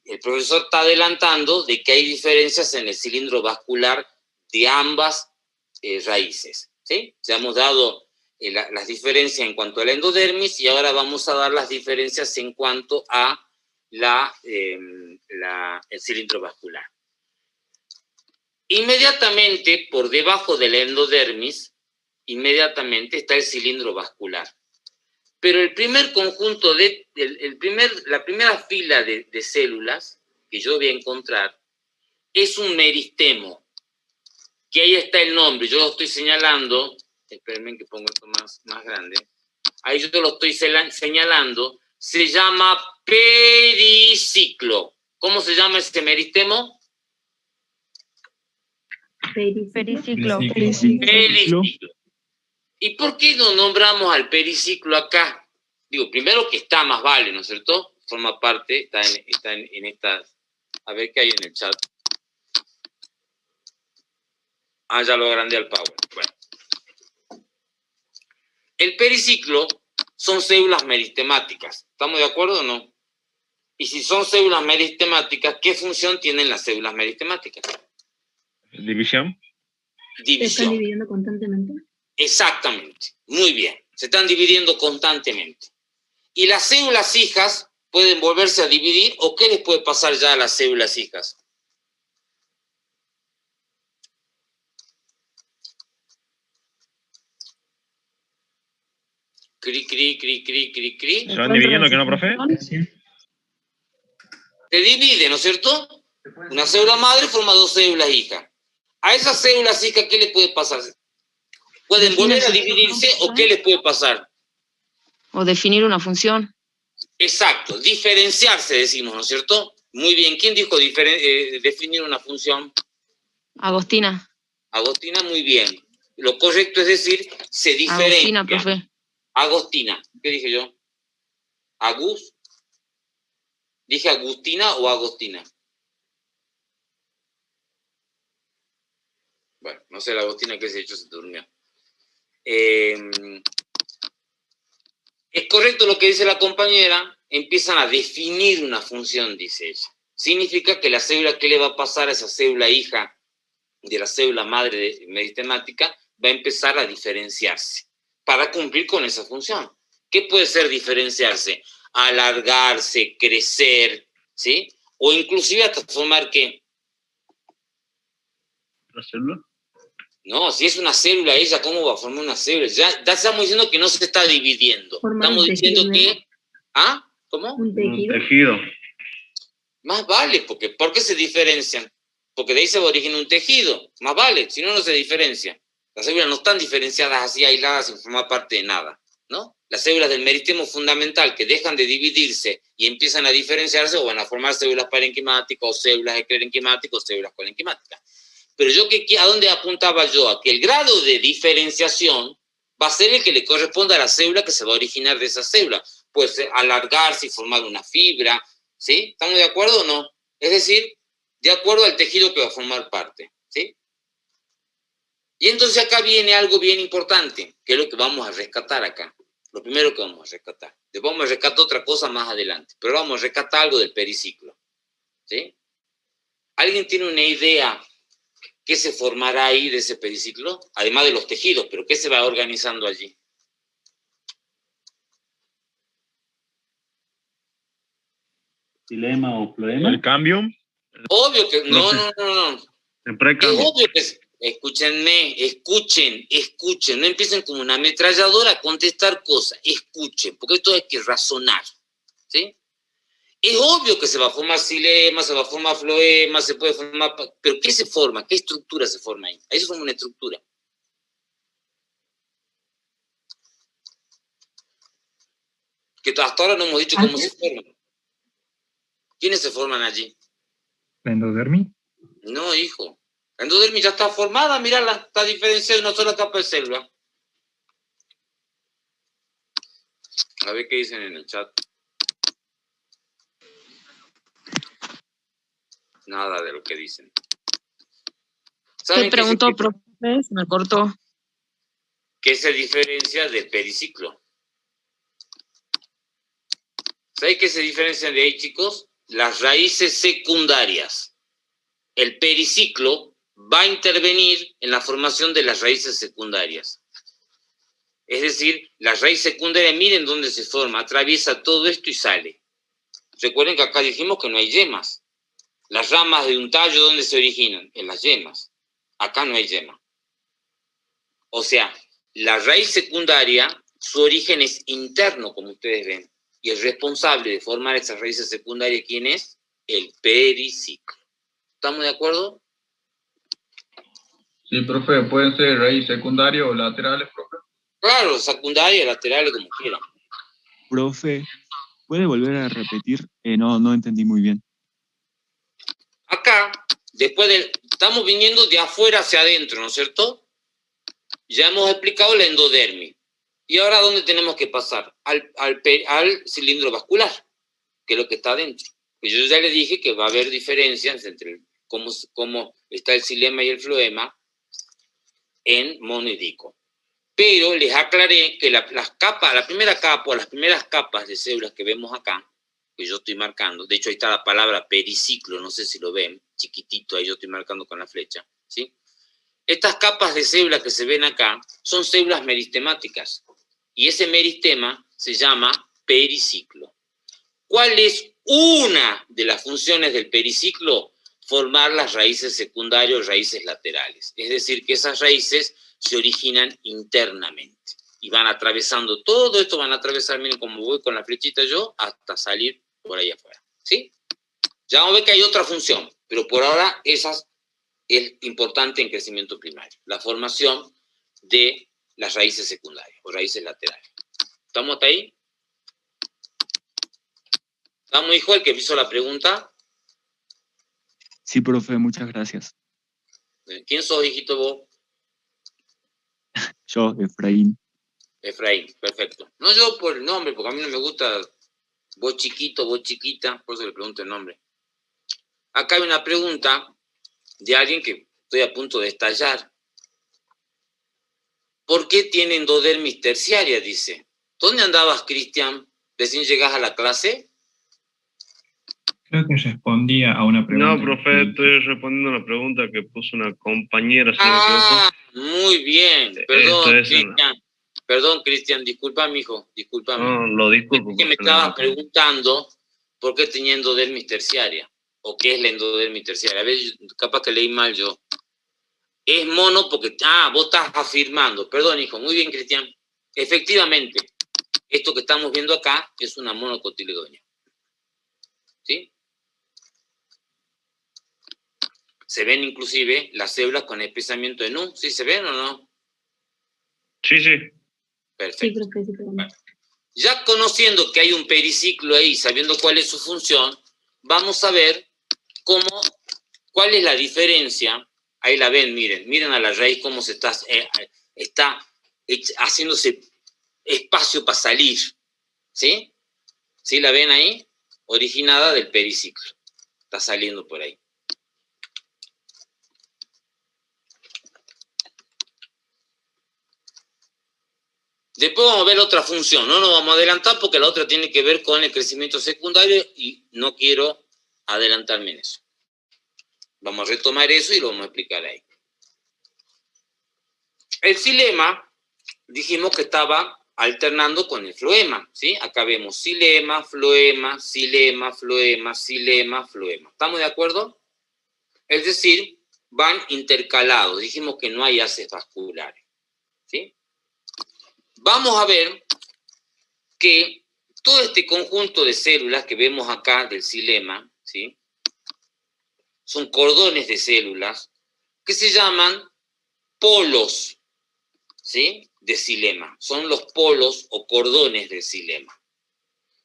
el profesor está adelantando de que hay diferencias en el cilindro vascular de ambas raíces, ¿sí? Ya hemos dado las diferencias en cuanto a la endodermis y ahora vamos a dar las diferencias en cuanto a el cilindro vascular. Inmediatamente por debajo de la endodermis, inmediatamente está el cilindro vascular. Pero el primer conjunto, la primera fila de células que yo voy a encontrar es un meristemo, que ahí está el nombre, yo lo estoy señalando, espérenme que pongo esto más grande, ahí yo lo estoy señalando, se llama periciclo. ¿Cómo se llama este meristemo? Periciclo. Periciclo. ¿Y por qué no nombramos al periciclo acá? Digo, primero que está, más vale, ¿no es cierto? Forma parte, está en esta... A ver qué hay en el chat. Ah, ya lo agrandé al power. Bueno. El periciclo son células meristemáticas. ¿Estamos de acuerdo o no? Y si son células meristemáticas, ¿qué función tienen las células meristemáticas? División. ¿Se están División. dividiendo constantemente? Exactamente. Muy bien. Se están dividiendo constantemente. ¿Y las células hijas pueden volverse a dividir o qué les puede pasar ya a las células hijas? Cri, cri, cri, cri, cri, cri. ¿Se van dividiendo que no, profe? Se divide, ¿no es cierto? Una célula madre forma dos células hijas. A esas células hijas, ¿qué les puede pasar? ¿Pueden volver a dividirse o qué les puede pasar? O definir una función. Exacto, diferenciarse decimos, ¿no es cierto? Muy bien, ¿quién dijo definir una función? Agostina. Agostina, muy bien. Lo correcto es decir, se diferencia. Agostina, profe. Agostina, ¿qué dije yo? ¿Agus? ¿Dije Agustina o Agostina? Bueno, no sé la Agostina que se ha hecho, se durmió. Es correcto lo que dice la compañera, empiezan a definir una función, dice ella. Significa que la célula, ¿qué le va a pasar a esa célula hija de la célula madre meristemática? Va a empezar a diferenciarse para cumplir con esa función. ¿Qué puede ser diferenciarse? Alargarse, crecer, ¿sí? O inclusive hasta formar, ¿qué? ¿La célula? No, si es una célula ella, ¿cómo va a formar una célula? Ya estamos diciendo que no se está dividiendo. Estamos diciendo que... ¿Ah? ¿Cómo? Un tejido. Un tejido. Más vale, porque ¿por qué se diferencian? Porque de ahí se origina un tejido. Más vale, si no, no se diferencia. Las células no están diferenciadas así, aisladas, sin formar parte de nada, ¿no? Las células del meristemo fundamental que dejan de dividirse y empiezan a diferenciarse o van a formar células parenquimáticas o células esclerenquimáticas o células colenquimáticas. Pero yo, ¿a dónde apuntaba yo? A que el grado de diferenciación va a ser el que le corresponde a la célula que se va a originar de esa célula. Puede alargarse y formar una fibra, ¿sí? ¿Estamos de acuerdo o no? Es decir, de acuerdo al tejido que va a formar parte, ¿sí? Y entonces acá viene algo bien importante, que es lo que vamos a rescatar acá. Lo primero que vamos a rescatar. Después vamos a rescatar otra cosa más adelante, pero vamos a rescatar algo del periciclo, ¿sí? ¿Alguien tiene una idea qué se formará ahí de ese periciclo? Además de los tejidos, pero ¿qué se va organizando allí? ¿Xilema o floema? ¿El cambio? Obvio que... No. El precambio. Es obvio que... Escúchenme, escuchen, no empiecen como una ametralladora a contestar cosas, escuchen, porque esto hay que razonar, ¿sí? Es obvio que se va a formar xilema, se va a formar floema, se puede formar... Pero ¿qué se forma? ¿Qué estructura se forma ahí? Ahí se forma una estructura. Que hasta ahora no hemos dicho cómo se forman. ¿Quiénes se forman allí? ¿La endodermis? No, hijo. La endodermis ya está formada, mirala, está diferenciada en una sola capa de célula. A ver qué dicen en el chat. Nada de lo que dicen. ¿Qué preguntó, profe? Se me cortó. ¿Qué se diferencia del periciclo? ¿Saben qué se diferencian de ahí, chicos? Las raíces secundarias. El periciclo va a intervenir en la formación de las raíces secundarias. Es decir, la raíz secundaria, miren dónde se forma, atraviesa todo esto y sale. Recuerden que acá dijimos que no hay yemas. Las ramas de un tallo, ¿dónde se originan? En las yemas. Acá no hay yema. O sea, la raíz secundaria, su origen es interno, como ustedes ven. Y el responsable de formar esas raíces secundarias, ¿quién es? El periciclo. ¿Estamos de acuerdo? Sí, profe, pueden ser raíz secundaria o laterales, profe. Claro, secundaria, laterales, como quieran. Profe, ¿puede volver a repetir? No entendí muy bien. Acá, estamos viniendo de afuera hacia adentro, ¿no es cierto? Ya hemos explicado la endodermis. ¿Y ahora dónde tenemos que pasar? Al cilindro vascular, que es lo que está adentro. Y yo ya les dije que va a haber diferencias entre cómo está el xilema y el floema en mono y dico. Pero les aclaré que la primera capa o las primeras capas de células que vemos acá, que yo estoy marcando, de hecho ahí está la palabra periciclo, no sé si lo ven, chiquitito, ahí yo estoy marcando con la flecha, ¿sí? Estas capas de células que se ven acá son células meristemáticas, y ese meristema se llama periciclo. ¿Cuál es una de las funciones del periciclo? Formar las raíces secundarias o raíces laterales. Es decir, que esas raíces se originan internamente y van atravesando todo esto, van a atravesar, miren cómo voy con la flechita yo, hasta salir por ahí afuera. ¿Sí? Ya vamos a ver que hay otra función, pero por ahora esa es importante en crecimiento primario. La formación de las raíces secundarias o raíces laterales. ¿Estamos hasta ahí? ¿Estamos, hijo, el que hizo la pregunta? Sí, profe, muchas gracias. ¿Quién sos, hijito, vos? Yo, Efraín. Efraín, perfecto. No yo por el nombre, porque a mí no me gusta vos chiquito, vos chiquita, por eso le pregunto el nombre. Acá hay una pregunta de alguien que estoy a punto de estallar. ¿Por qué tiene endodermis terciaria? Dice. ¿Dónde andabas, Cristian? ¿Recién llegás a la clase? Creo que respondía a una pregunta. No, profe, estoy respondiendo a una pregunta que puso una compañera, si no me Ah, muy bien. Perdón, Esto es Cristian. Perdón, Cristian, disculpa, mijo, disculpa. No, lo disculpo. Que me estabas preguntando por qué tenía endodermis terciaria, o qué es la endodermis terciaria. A ver, capaz que leí mal yo. Es mono porque, vos estás afirmando. Perdón, hijo, muy bien, Cristian. Efectivamente, esto que estamos viendo acá es una monocotiledonia. ¿Sí? Se ven inclusive las células con espesamiento de NU. ¿Sí se ven o no? Sí, sí. Perfecto. Bueno, ya conociendo que hay un periciclo ahí, sabiendo cuál es su función, vamos a ver cuál es la diferencia. Ahí la ven, miren a la raíz cómo se está haciéndose espacio para salir. ¿Sí? ¿Sí la ven ahí? Originada del periciclo. Está saliendo por ahí. Después vamos a ver otra función, no nos vamos a adelantar porque la otra tiene que ver con el crecimiento secundario y no quiero adelantarme en eso. Vamos a retomar eso y lo vamos a explicar ahí. El xilema, dijimos que estaba alternando con el floema, ¿sí? Acá vemos xilema, floema, xilema, floema, xilema, floema. ¿Estamos de acuerdo? Es decir, van intercalados. Dijimos que no hay haces vasculares, ¿sí? Vamos a ver que todo este conjunto de células que vemos acá del xilema, ¿sí? Son cordones de células que se llaman polos, ¿sí? De xilema. Son los polos o cordones del xilema.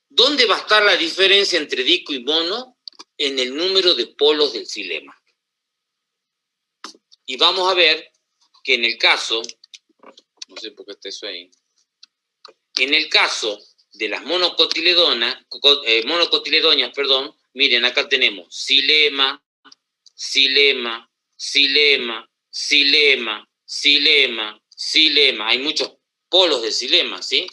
¿Dónde va a estar la diferencia entre dico y mono? En el número de polos del xilema. Y vamos a ver que en el caso, no sé por qué está eso ahí, en el caso de las monocotiledonias, miren, acá tenemos xilema, xilema, xilema, xilema, xilema, xilema. Hay muchos polos de xilema, ¿sí?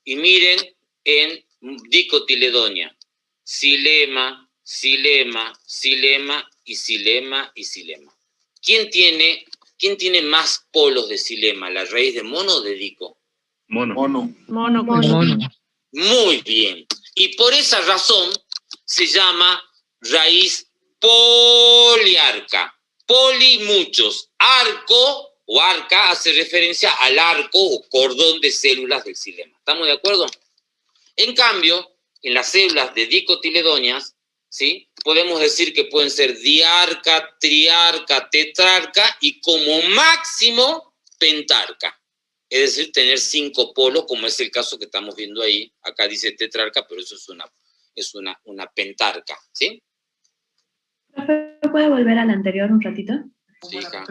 Y miren en dicotiledonia. Xilema, xilema, xilema y xilema y xilema. ¿Quién tiene más polos de xilema? ¿La raíz de mono o de dico? Mono. Muy bien. Y por esa razón se llama raíz poliarca. Poli, muchos. Arco o arca hace referencia al arco o cordón de células del xilema. ¿Estamos de acuerdo? En cambio, en las células de dicotiledonias, ¿sí? Podemos decir que pueden ser diarca, triarca, tetrarca y como máximo pentarca. Es decir, tener 5 polos, como es el caso que estamos viendo ahí. Acá dice tetrarca, pero eso es una pentarca, ¿sí? ¿Puede volver al anterior un ratito? Sí, hija.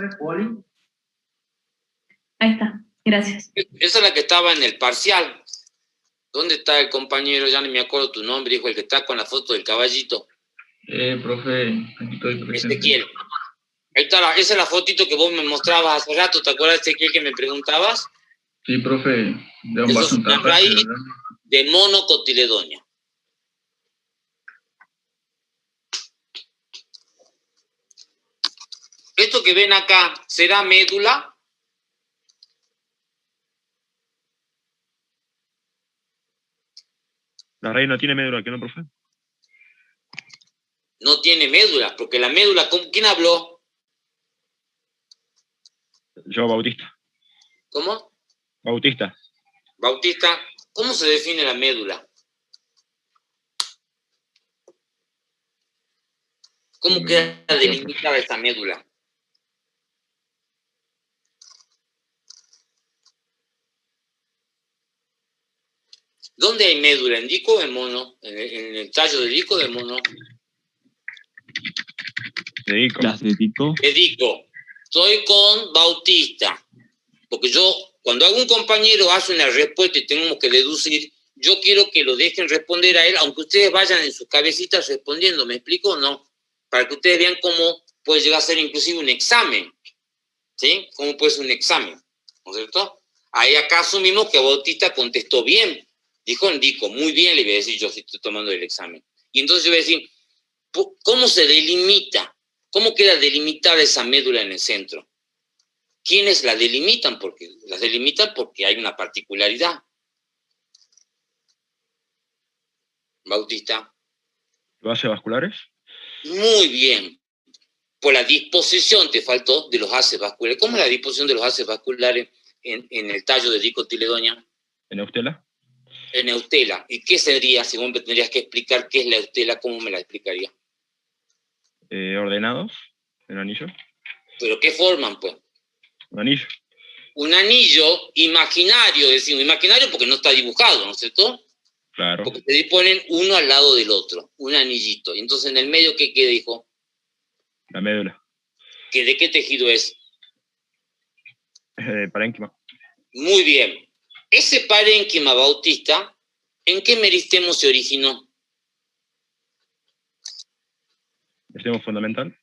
Ahí está, gracias. Esa es la que estaba en el parcial. ¿Dónde está el compañero? Ya no me acuerdo tu nombre, hijo, el que está con la foto del caballito. Profe, aquí estoy presente. Ezequiel. Ahí está, esa es la fotito que vos me mostrabas hace rato. ¿Te acuerdas, Ezequiel, que me preguntabas? Sí, profe, de un Eso es una raíz de monocotiledonia. De monocotiledonia. ¿Sí? bastante. De monocotiledonia. ¿Sí? Monocotiledonia. Monocotiledonia. Monocotiledonia. Monocotiledonia. Monocotiledonia. Monocotiledonia. Monocotiledonia. esto que ven acá, ¿será médula? La raíz no tiene médula, ¿qué no, profe? No tiene médula, porque la médula, ¿quién habló? Yo, Bautista. ¿Cómo? Bautista. Bautista, ¿cómo se define la médula? ¿Cómo queda delimitada esta médula? ¿Dónde hay médula? ¿En dico o en mono? ¿En el tallo de dico o de mono? De dico. Las de dico. De dico. Estoy con Bautista. Porque yo, cuando algún compañero hace una respuesta y tenemos que deducir, yo quiero que lo dejen responder a él, aunque ustedes vayan en sus cabecitas respondiendo. ¿Me explico o no? Para que ustedes vean cómo puede llegar a ser inclusive un examen. ¿Sí? ¿Cómo puede ser un examen? ¿No es cierto? Ahí acá asumimos que Bautista contestó bien. Dijo en dico, muy bien, le voy a decir yo si estoy tomando el examen. Y entonces yo voy a decir, ¿cómo se delimita? ¿Cómo queda delimitada esa médula en el centro? ¿Quiénes la delimitan? Porque las delimitan porque hay una particularidad. Bautista. ¿Los haces vasculares? Muy bien. Por la disposición, te faltó, de los haces vasculares. ¿Cómo es la disposición de los haces vasculares en el tallo de dicotiledonia? ¿En eustela? En eustela. ¿Y qué sería, si vos me tendrías que explicar qué es la eustela, cómo me la explicaría? Ordenados, en anillo. ¿Pero qué forman, pues? Un anillo. Un anillo imaginario, decimos, imaginario porque no está dibujado, ¿no es cierto? Claro. Porque se disponen uno al lado del otro, un anillito. Y entonces en el medio, ¿qué queda, hijo? La médula. ¿De qué tejido es? Parénquima. Muy bien. Ese parénquima, Bautista, ¿en qué meristemo se originó? Meristemo fundamental.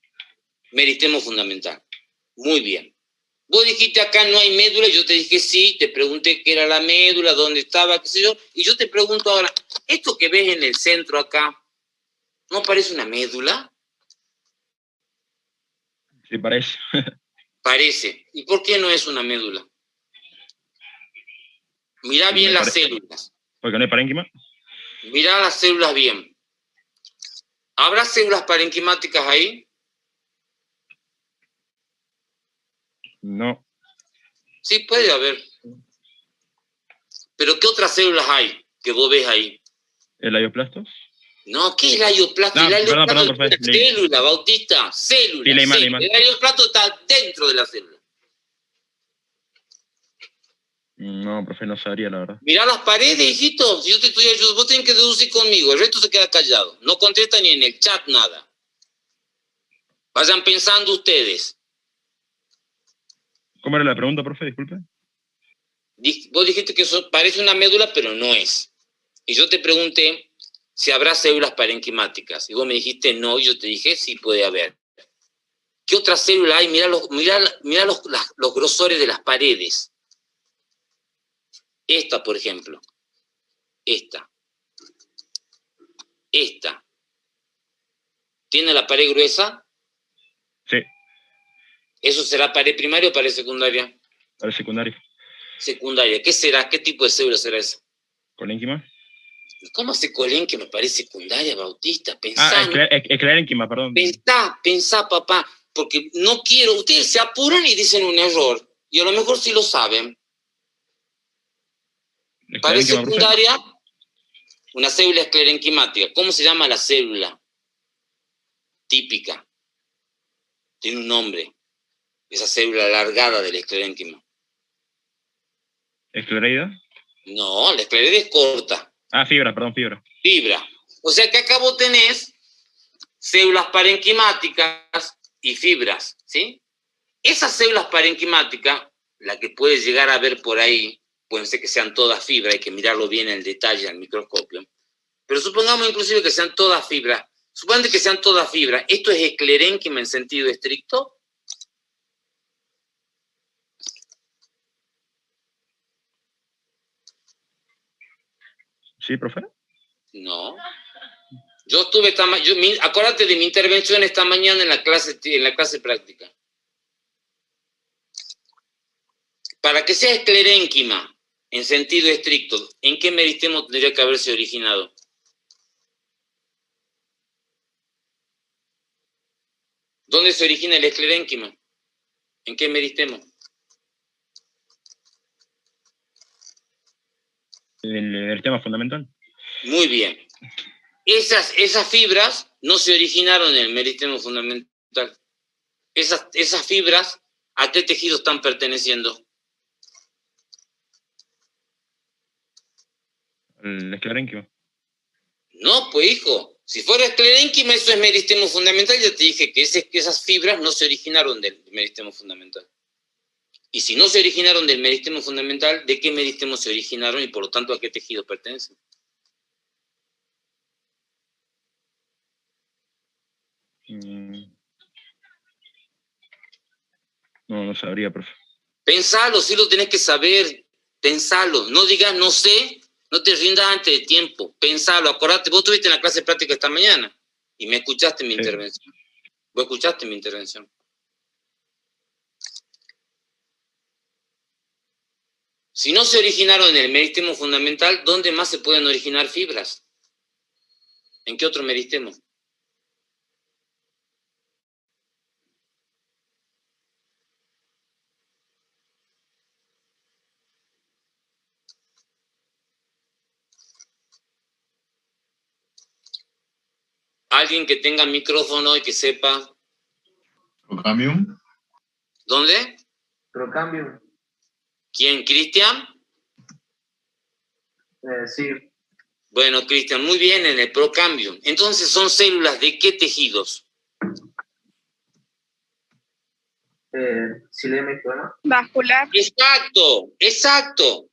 Meristemo fundamental. Muy bien. Vos dijiste acá no hay médula, y yo te dije sí, te pregunté qué era la médula, dónde estaba, qué sé yo, y yo te pregunto ahora, ¿esto que ves en el centro acá, no parece una médula? Sí, parece. Parece. ¿Y por qué no es una médula? Mirá Porque bien no las células. ¿Porque no hay parénquima? Mirá las células bien. ¿Habrá células parenquimáticas ahí? No. Sí, puede haber. ¿Pero qué otras células hay que vos ves ahí? ¿El aioplastos? No, ¿qué es el aioplasto? No, el aioplasto perdón, es profe. una célula, Bautista. Célula. Sí, leí mal, célula. leí mal. El aioplasto está dentro de la célula. No, profe, no sabría, la verdad. Mirá las paredes, hijito. Si yo te estoy ayudando, vos tenés que deducir conmigo. El resto se queda callado. No contesta ni en el chat nada. Vayan pensando ustedes. ¿Cómo era la pregunta, profe? Disculpe. Vos dijiste que eso parece una médula, pero no es. Y yo te pregunté si habrá células parenquimáticas. Y vos me dijiste no, y yo te dije sí puede haber. ¿Qué otra célula hay? Mirá los grosores de las paredes. Esta, por ejemplo. Esta. Esta. ¿Tiene la pared gruesa? Sí. ¿Eso será pared primaria o pared secundaria? Pared secundaria. Secundaria. ¿Qué será? ¿Qué tipo de célula será esa? ¿Colénquima? ¿Cómo hace colénquima? Parece secundaria, Bautista. Pensá. Esclerénquima, perdón. Pensá, papá. Porque no quiero. Ustedes se apuran y dicen un error. Y a lo mejor sí lo saben. Pared secundaria, una célula esclerenquimática. ¿Cómo se llama la célula? Típica. Tiene un nombre. Esa célula alargada del esclerénquima. ¿Esclereida? No, la esclereida es corta. Ah, fibra, perdón, fibra. Fibra. O sea que acá vos tenés células parenquimáticas y fibras, ¿sí? Esas células parenquimáticas, la que puedes llegar a ver por ahí, pueden ser que sean todas fibras, hay que mirarlo bien en detalle al microscopio. Pero supongamos inclusive que sean todas fibras. Supongamos que sean todas fibras. ¿Esto es esclerénquima en sentido estricto? ¿Sí, profe? No. Yo estuve acuérdate de mi intervención esta mañana en la clase práctica. Para que sea esclerénquima, en sentido estricto, ¿en qué meristemo tendría que haberse originado? ¿Dónde se origina el esclerénquima? ¿En qué meristemo? El tema fundamental. Muy bien. Esas fibras no se originaron en el meristemo fundamental. Esas fibras, ¿a qué tejido están perteneciendo? El esclerénquima. No, pues hijo, si fuera esclerénquima, eso es meristemo fundamental. Ya te dije que esas fibras no se originaron del meristemo fundamental. Y si no se originaron del meristemo fundamental, ¿de qué meristemo se originaron y por lo tanto a qué tejido pertenecen? No sabría, profe. Pensalo, sí lo tenés que saber. Pensalo. No digas no sé, no te rindas antes de tiempo. Pensalo, acordate. Vos estuviste en la clase práctica esta mañana y me escuchaste mi intervención. Vos escuchaste mi intervención. Si no se originaron en el meristemo fundamental, ¿dónde más se pueden originar fibras? ¿En qué otro meristemo? Alguien que tenga micrófono y que sepa. Procambium. ¿Dónde? Procambium. ¿Quién? ¿Cristian? Sí. Bueno, Cristian, muy bien, en el procambium. Entonces, ¿son células de qué tejidos? Xilema y floema. Vascular. Exacto, exacto.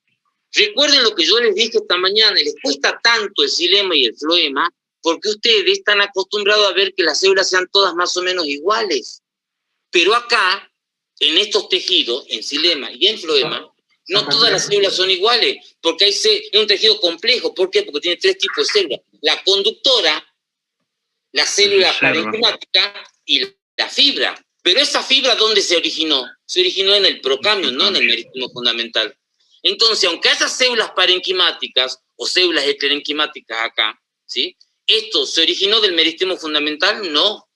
Recuerden lo que yo les dije esta mañana, les cuesta tanto el xilema y el floema porque ustedes están acostumbrados a ver que las células sean todas más o menos iguales. Pero acá, en estos tejidos, en xilema y en floema, no todas las células son iguales, porque es un tejido complejo. ¿Por qué? Porque tiene 3 tipos de células. La conductora, la célula parenquimática y la fibra. Pero esa fibra, ¿dónde se originó? Se originó en el procambium, no en el meristemo fundamental. Entonces, aunque haya células parenquimáticas o células esclerenquimáticas acá, ¿sí? ¿Esto se originó del meristemo fundamental? No.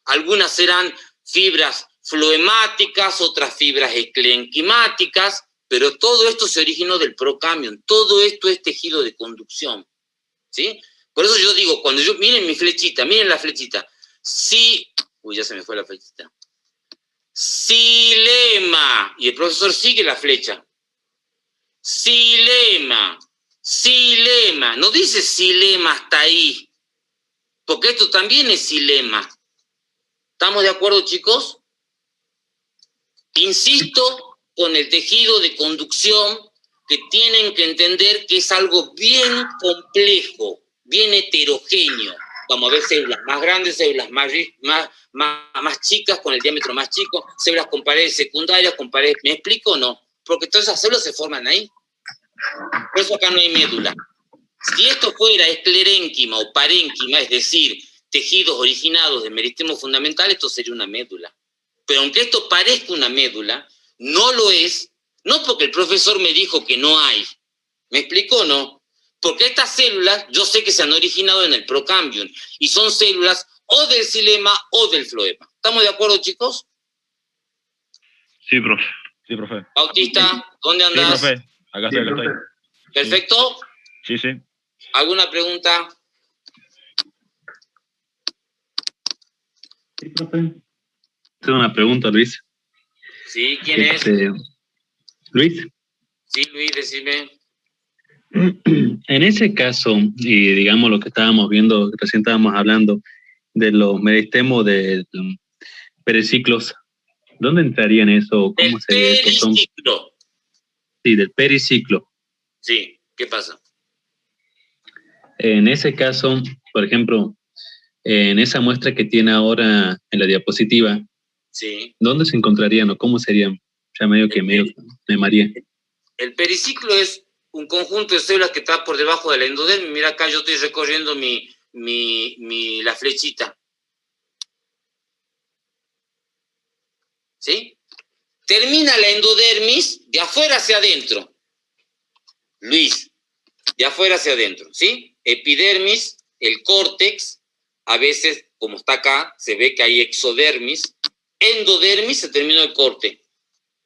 Algunas serán fibras floemáticas, otras fibras esclerenquimáticas, pero todo esto se originó del procambium. Todo esto es tejido de conducción, ¿sí? Por eso yo digo, cuando yo, miren mi flechita, miren la flechita. Sí, uy, ya se me fue la flechita. Xilema. Y el profesor sigue la flecha. Xilema. Xilema. No dice xilema hasta ahí. Porque esto también es xilema. ¿Estamos de acuerdo, chicos? Insisto con el tejido de conducción que tienen que entender que es algo bien complejo, bien heterogéneo. Vamos a ver células más grandes, células más chicas, con el diámetro más chico, células con paredes secundarias, con paredes... ¿Me explico o no? Porque todas esas células se forman ahí. Por eso acá no hay médula. Si esto fuera esclerénquima o parénquima, es decir, tejidos originados del meristemo fundamental, esto sería una médula. Pero aunque esto parezca una médula, no lo es, no porque el profesor me dijo que no hay. ¿Me explico o no? Porque estas células, yo sé que se han originado en el procambium, y son células o del xilema o del floema. ¿Estamos de acuerdo, chicos? Sí, profe. Sí, profe. Bautista, ¿dónde andás? Sí, profe. Acá estoy. ¿Perfecto? Sí, sí. ¿Alguna pregunta? Sí, profe. Tengo una pregunta, Luis. Sí, ¿quién es? Luis. Sí, Luis, decime. En ese caso, y digamos lo que estábamos viendo, recién estábamos hablando de los meristemos de periciclos, ¿dónde entrarían eso? ¿Cómo sería eso? Periciclo. Sí, del periciclo. Sí, ¿qué pasa? En ese caso, por ejemplo, en esa muestra que tiene ahora en la diapositiva, sí. ¿Dónde se encontrarían o cómo serían? Ya medio me mareé. El periciclo es un conjunto de células que está por debajo de la endodermis. Mira acá, yo estoy recorriendo la flechita. ¿Sí? termina la endodermis de afuera hacia adentro. Luis, de afuera hacia adentro, ¿sí? Epidermis, el córtex, a veces, como está acá, se ve que hay exodermis. Endodermis, se terminó el corte.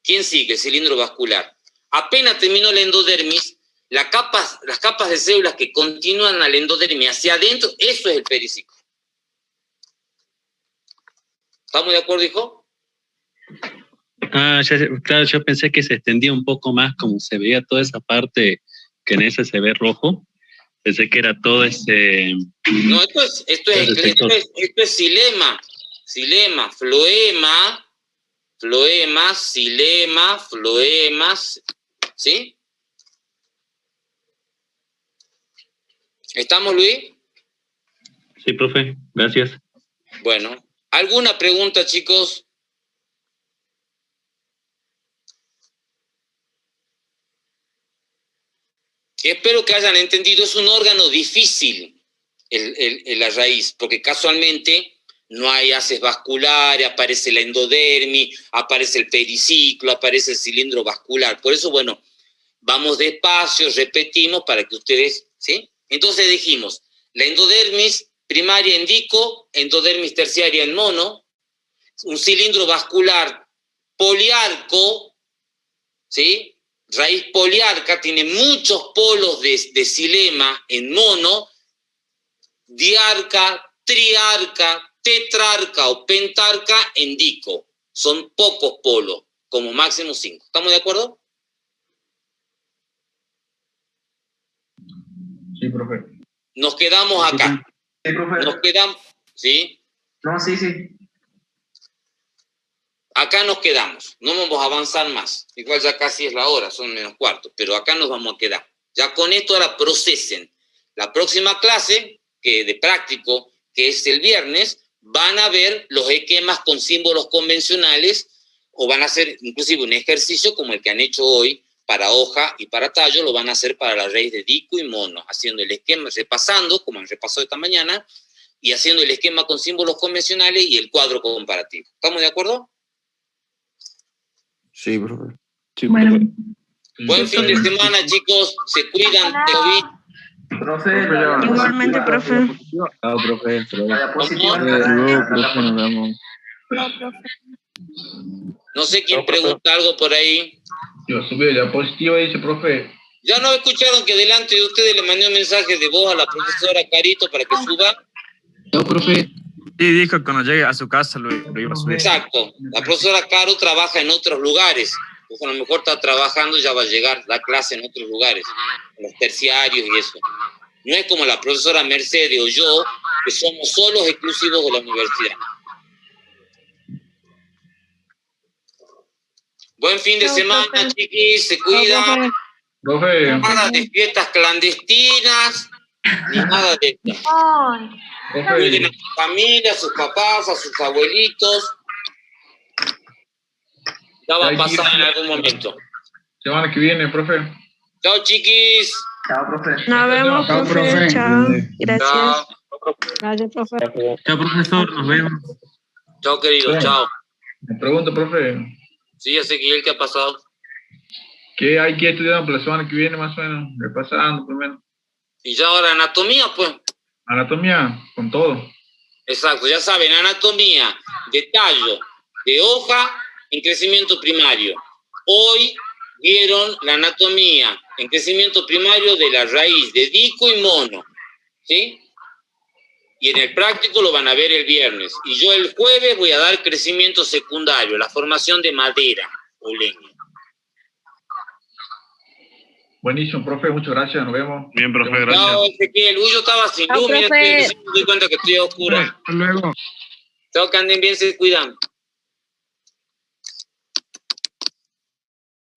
¿Quién sigue? El cilindro vascular. Apenas terminó la endodermis, las capas de células que continúan a la endodermis hacia adentro, eso es el periciclo. ¿Estamos de acuerdo, hijo? Claro, yo pensé que se extendía un poco más, como se veía toda esa parte que en ese se ve rojo. Pensé que era todo ese... No, esto es xilema. Xilema, floema, xilema, floemas, ¿sí? ¿Estamos, Luis? Sí, profe, gracias. Bueno, ¿alguna pregunta, chicos? Espero que hayan entendido, es un órgano difícil la raíz, porque casualmente no hay haces vasculares, aparece la endodermis, aparece el periciclo, aparece el cilindro vascular. Por eso, bueno, vamos despacio, repetimos para que ustedes, ¿sí? Entonces dijimos, la endodermis primaria en dico, endodermis terciaria en mono, un cilindro vascular poliarco, ¿sí? Raíz poliarca, tiene muchos polos de xilema en mono, diarca, triarca, tetrarca o pentarca en dico. Son pocos polos, como máximo 5. ¿Estamos de acuerdo? Sí, profe. Nos quedamos acá. Sí, profe. Nos quedamos, ¿sí? No, sí. Acá nos quedamos, no vamos a avanzar más. Igual ya casi es la hora, son -4, pero acá nos vamos a quedar. Ya con esto ahora procesen. La próxima clase, que de práctico, que es el viernes, van a ver los esquemas con símbolos convencionales, o van a hacer inclusive un ejercicio como el que han hecho hoy para hoja y para tallo, lo van a hacer para la raíz de dico y mono, haciendo el esquema, repasando, como han repasado esta mañana, y haciendo el esquema con símbolos convencionales y el cuadro comparativo. ¿Estamos de acuerdo? Sí, profe. Sí, Bueno. Buen fin de semana, chicos. Se cuidan. Profe, Igualmente, profe. Chao, profe. Nos vemos. No sé quién pregunta algo por ahí. Yo subí la diapositiva y dice, profe. ¿Ya no escucharon que delante de ustedes le mandé un mensaje de voz a la profesora Carito para que suba? No, profe. Sí, dijo que cuando llegue a su casa lo iba a subir. Exacto. La profesora Caro trabaja en otros lugares. Pues a lo mejor está trabajando, ya va a llegar, da clase en otros lugares, en los terciarios y eso. No es como la profesora Mercedes o yo, que somos solos exclusivos de la universidad. Buen fin de semana, chiquis, se cuidan. Profe. Nada de fiestas clandestinas, ni nada de esto. Cuiden a su familia, a sus papás, a sus abuelitos. Ya va a pasar en algún momento. Semana que viene, profe. Chao, chiquis. Chao, profe. Nos vemos, profe. Chao. Gracias. Chao. Gracias, profe. Chao, profesor, nos vemos. Chao, querido, chao. Me pregunto, profe. Sí, ya sé que él, ¿qué ha pasado? ¿Qué hay que estudiar para la semana que viene, más o menos? Repasando primero. Y ya ahora anatomía, pues. Anatomía, con todo. Exacto, ya saben, anatomía de tallo, de hoja, en crecimiento primario. Hoy vieron la anatomía en crecimiento primario de la raíz de dico y mono, ¿sí? Y en el práctico lo van a ver el viernes. Y yo el jueves voy a dar crecimiento secundario, la formación de madera o leña. Buenísimo, profe, muchas gracias, nos vemos. Bien, profe, gracias. Chao, Ezequiel. Uy, yo estaba sin luz, mira, me doy cuenta que estoy a oscura. Hasta luego. Chao, que anden bien, se cuidan.